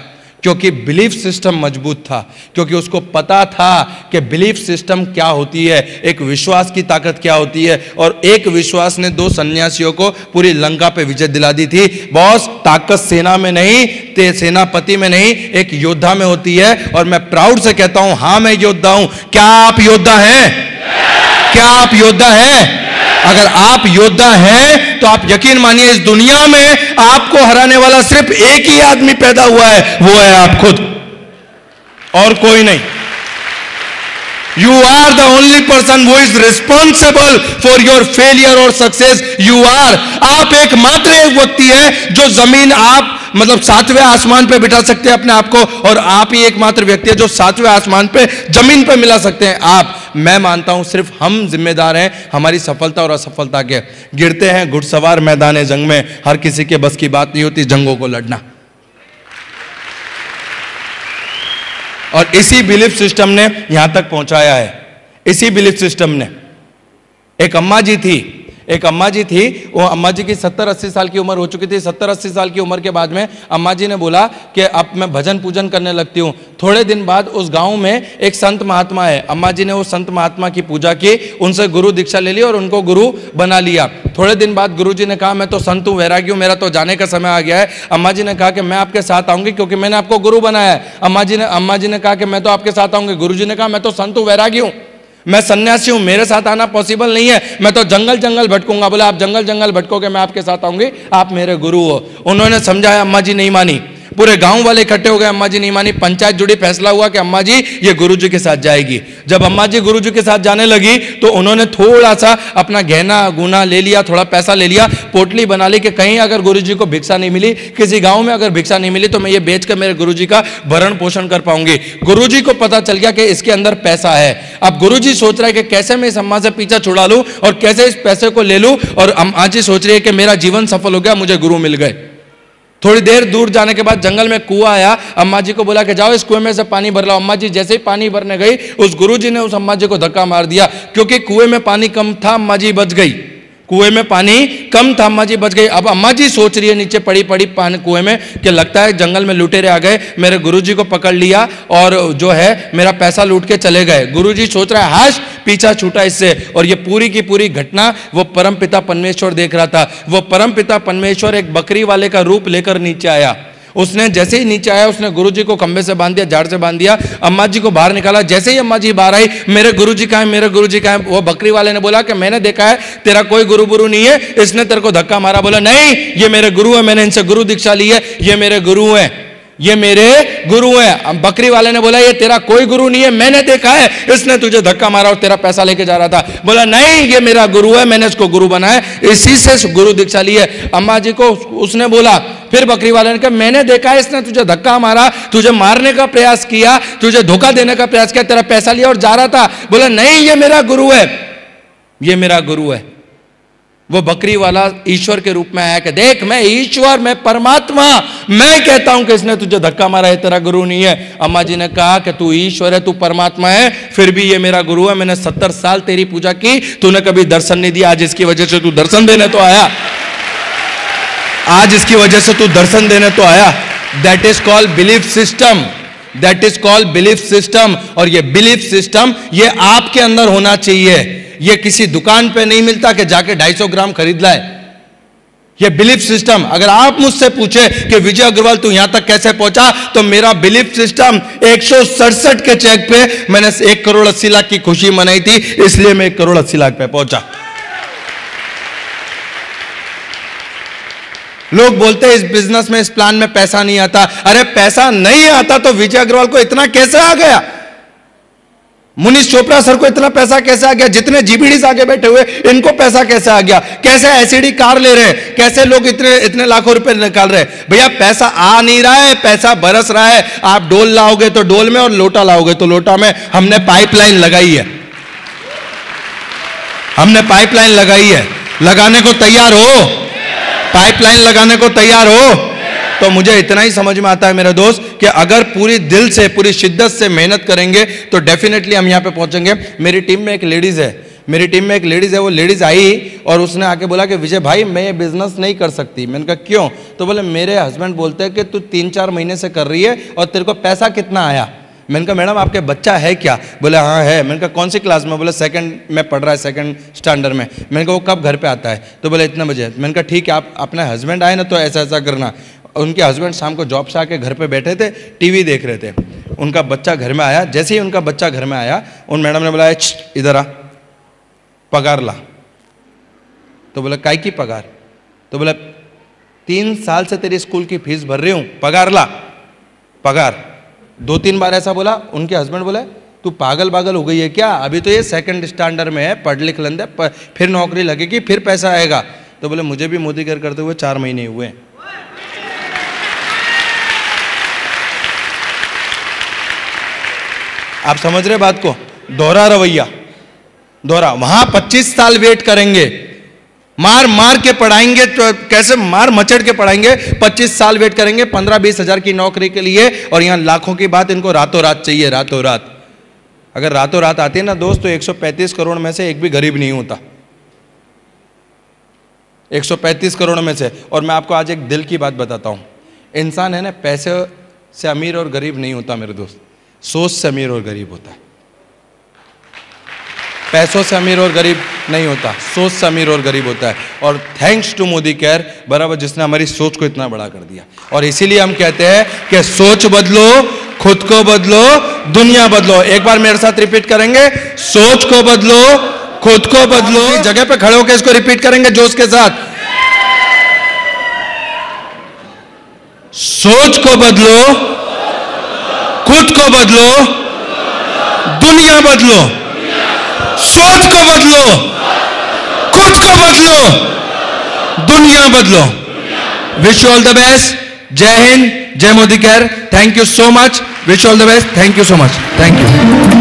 क्योंकि बिलीफ सिस्टम मजबूत था, क्योंकि उसको पता था कि बिलीफ सिस्टम क्या होती है, एक विश्वास की ताकत क्या होती है। और एक विश्वास ने 2 सन्यासियों को पूरी लंका पे विजय दिला दी थी। बॉस, ताकत सेना में नहीं, सेनापति में नहीं, एक योद्धा में होती है। और मैं प्राउड से कहता हूं, हाँ मैं योद्धा हूं। क्या आप योद्धा हैं? क्या आप योद्धा हैं? अगर आप योद्धा हैं तो आप यकीन मानिए इस दुनिया में आपको हराने वाला सिर्फ एक ही आदमी पैदा हुआ है, वो है आप खुद, और कोई नहीं। You are the only person who is responsible for your failure or success. You are, आप एकमात्र एक व्यक्ति है जो जमीन, आप मतलब 7वें आसमान पे बिठा सकते हैं अपने आप को, और आप ही एकमात्र व्यक्ति है जो 7वें आसमान पे जमीन पे मिला सकते हैं आप। मैं मानता हूं सिर्फ हम जिम्मेदार हैं हमारी सफलता और असफलता के। गिरते हैं घुड़सवार मैदान जंग में, हर किसी के बस की बात नहीं होती जंगों को लड़ना। और इसी बिलीफ सिस्टम ने यहां तक पहुंचाया है। इसी बिलीफ सिस्टम ने, एक अम्मा जी थी, वो अम्मा जी की 70-80 साल की उम्र हो चुकी थी। 70-80 साल की उम्र के बाद में अम्मा जी ने बोला कि अब मैं भजन पूजन करने लगती हूँ। थोड़े दिन बाद उस गांव में एक संत महात्मा है, अम्मा जी ने उस संत महात्मा की पूजा की, उनसे गुरु दीक्षा ले ली और उनको गुरु बना लिया। थोड़े दिन बाद गुरु जी ने कहा मैं तो संत हूँ, वैरागी हूँ, मेरा तो जाने का समय आ गया है। अम्मा जी ने कहा कि मैं आपके साथ आऊंगी क्योंकि मैंने आपको गुरु बनाया है। अम्मा जी ने कहा कि मैं तो आपके साथ आऊंगी। गुरु जी ने कहा मैं तो संत हूँ, वैरागी हूँ, मैं सन्यासी हूं, मेरे साथ आना पॉसिबल नहीं है, मैं तो जंगल जंगल भटकूंगा। बोले आप जंगल जंगल भटकोगे, मैं आपके साथ आऊंगी, आप मेरे गुरु हो। उन्होंने समझाया, अम्मा जी नहीं मानी। पूरे गांव वाले इकट्ठे हो गए, अम्मा जी नहीं मानी, पंचायत जुड़ी, फैसला हुआ कि अम्मा जी ये गुरुजी के साथ जाएगी। जब अम्मा जी गुरुजी के साथ जाने लगी तो उन्होंने थोड़ा सा अपना गहना गुना ले लिया, थोड़ा पैसा ले लिया, पोटली बना ली कि कहीं अगर गुरुजी को भिक्षा नहीं मिली, किसी गांव में अगर भिक्षा नहीं मिली तो मैं ये बेच कर मेरे गुरुजी का भरण पोषण कर पाऊंगी। गुरुजी को पता चल गया कि इसके अंदर पैसा है। अब गुरुजी सोच रहा है कि कैसे मैं इस अम्मा से पीछा छुड़ा लूं और कैसे इस पैसे को ले लूं, और अम्मा जी सोच रही है कि मेरा जीवन सफल हो गया, मुझे गुरु मिल गए। थोड़ी देर दूर जाने के बाद जंगल में कुआं आया, अम्मा जी को बोला कि जाओ इस कुएं में से पानी भर लाओ। अम्मा जी जैसे ही पानी भरने गई, उस गुरुजी ने उस अम्मा जी को धक्का मार दिया, क्योंकि कुएं में पानी कम था, अम्मा जी बच गई। कुएं में पानी कम था, अम्मा जी बच गई। अब अम्मा जी सोच रही है नीचे पड़ी पड़ी पानी कुएं में कि लगता है जंगल में लुटेरे आ गए, मेरे गुरुजी को पकड़ लिया और जो है मेरा पैसा लूट के चले गए। गुरुजी सोच रहा है हाश पीछा छूटा इससे। और ये पूरी की पूरी घटना वो परमपिता परमेश्वर देख रहा था। वो परमपिता परमेश्वर एक बकरी वाले का रूप लेकर नीचे आया। उसने जैसे ही नीचे आया, उसने गुरुजी को खंबे से बांध दिया, झाड़ से बांध दिया, अम्मा जी को बाहर निकाला। जैसे ही अम्मा जी बाहर आई, मेरे गुरुजी कहाँ है, मेरे गुरुजी कहाँ है? वो बकरी वाले ने बोला कि मैंने देखा है तेरा कोई गुरु बुरु नहीं है, इसने तेरे को धक्का मारा। बोला नहीं, ये मेरे गुरु है, मैंने इनसे गुरु दीक्षा ली है, ये मेरे गुरु है, ये मेरे गुरु है। बकरी वाले ने बोला ये तेरा कोई गुरु नहीं है, मैंने देखा है, इसने तुझे धक्का मारा और तेरा पैसा लेके जा रहा था। बोला नहीं, ये मेरा गुरु है, मैंने इसको गुरु बनाया, इसी से गुरु दीक्षा ली है। अम्मा जी को उसने बोला, फिर बकरी वाले ने कहा मैंने देखा है, इसने तुझे धक्का मारा, तुझे मारने का प्रयास किया, तुझे धोखा देने का प्रयास किया, तेरा पैसा लिया और जा रहा था। बोला नहीं, ये मेरा गुरु है, ये मेरा गुरु है। वो बकरी वाला ईश्वर के रूप में आया कि देख मैं ईश्वर, मैं परमात्मा, मैं कहता हूं कि इसने तुझे धक्का मारा है, तेरा गुरु नहीं है। अम्मा जी ने कहा कि तू ईश्वर है, तू परमात्मा है, फिर भी ये मेरा गुरु है। मैंने 70 साल तेरी पूजा की, तूने कभी दर्शन नहीं दिया, आज इसकी वजह से तू दर्शन देने तो आया, आज इसकी वजह से तू दर्शन देने तो आया। That is called belief system, that is called belief system. और ये बिलीफ सिस्टम ये आपके अंदर होना चाहिए। ये किसी दुकान पे नहीं मिलता कि जाके 250 ग्राम खरीद लाए। ये बिलीफ सिस्टम, अगर आप मुझसे पूछे कि विजय अग्रवाल तू यहां तक कैसे पहुंचा, तो मेरा बिलीफ सिस्टम 167 के चेक पे मैंने 1 करोड़ 80 लाख की खुशी मनाई थी, इसलिए मैं 1 करोड़ 80 लाख पे पहुंचा। लोग बोलते हैं इस बिजनेस में, इस प्लान में पैसा नहीं आता। अरे पैसा नहीं आता तो विजय अग्रवाल को इतना कैसे आ गया? मुनीष चोपड़ा सर को इतना पैसा कैसे आ गया? जितने जीबीडीज आगे बैठे हुए इनको पैसा कैसे आ गया? कैसे एसईडी कार ले रहे हैं? कैसे लोग इतने इतने लाखों रुपए निकाल रहे हैं? भैया पैसा आ नहीं रहा है, पैसा बरस रहा है। आप डोल लाओगे तो डोल में और लोटा लाओगे तो लोटा में। हमने पाइपलाइन लगाई है, हमने पाइपलाइन लगाई है। लगाने को तैयार हो? पाइपलाइन लगाने को तैयार हो? तो मुझे इतना ही समझ में आता है मेरे दोस्त कि अगर पूरी दिल से, पूरी शिद्दत से मेहनत करेंगे तो डेफिनेटली हम यहाँ पे पहुंचेंगे। मेरी टीम में एक लेडीज है, मेरी टीम में एक लेडीज है। वो लेडीज आई और उसने आके बोला कि विजय भाई मैं ये बिजनेस नहीं कर सकती। मैंने कहा क्यों? तो बोले मेरे हस्बैंड बोलते हैं कि तू 3-4 महीने से कर रही है और तेरे को पैसा कितना आया? मैंने कहा मैडम आपके बच्चा है क्या? बोले हाँ है। मैंने कहा कौन सी क्लास में? बोले 2nd में पढ़ रहा है, 2nd स्टैंडर्ड में। मैंने कहा वो कब घर पे आता है? तो बोले इतने बजे। मैंने कहा ठीक है, आप अपने हस्बैंड आए ना तो ऐसा ऐसा करना। उनके हस्बैंड शाम को जॉब से आके घर पे बैठे थे, टीवी देख रहे थे। उनका बच्चा घर में आया, जैसे ही उनका बच्चा घर में आया उन मैडम ने बोला इधर आ, पगार ला। तो बोला काय की पगार? तो बोला 3 साल से तेरी स्कूल की फीस भर रही हूं, पगार ला। पगार 2-3 बार ऐसा बोला। उनके हस्बैंड बोले तू पागल पागल हो गई है क्या? अभी तो ये 2nd स्टैंडर्ड में है, पढ़ लिख लेंदे, फिर नौकरी लगेगी, फिर पैसा आएगा। तो बोले मुझे भी मोदी केयर करते हुए 4 महीने हुए। आप समझ रहे बात को? दोहरा रवैया, दोहरा। वहां 25 साल वेट करेंगे, मार मार के पढ़ाएंगे, तो कैसे मार मचड़ के पढ़ाएंगे। 25 साल वेट करेंगे 15-20 हजार की नौकरी के लिए, और यहां लाखों की बात इनको रातों रात चाहिए, रातों रात। अगर रातों रात आती है ना दोस्त, तो 135 करोड़ में से एक भी गरीब नहीं होता, 135 करोड़ में से। और मैं आपको आज एक दिल की बात बताता हूं, इंसान है ना पैसे से अमीर और गरीब नहीं होता मेरे दोस्त, सोच से अमीर और गरीब होता है। पैसों से अमीर और गरीब नहीं होता, सोच से अमीर और गरीब होता है। और थैंक्स टू मोदी केयर बराबर, जिसने हमारी सोच को इतना बड़ा कर दिया। और इसीलिए हम कहते हैं कि सोच बदलो, खुद को बदलो, दुनिया बदलो। एक बार मेरे साथ रिपीट करेंगे, सोच को बदलो, खुद को बदलो। जगह पे खड़े होकर इसको रिपीट करेंगे जोश के साथ। सोच को बदलो, खुद को बदलो, दुनिया बदलो। सोच को बदलो, खुद को बदलो, दुनिया बदलो। Wish you all the best. जय हिंद, जय Modi care. Thank you so much. Wish all the best. Thank you so much. Thank you.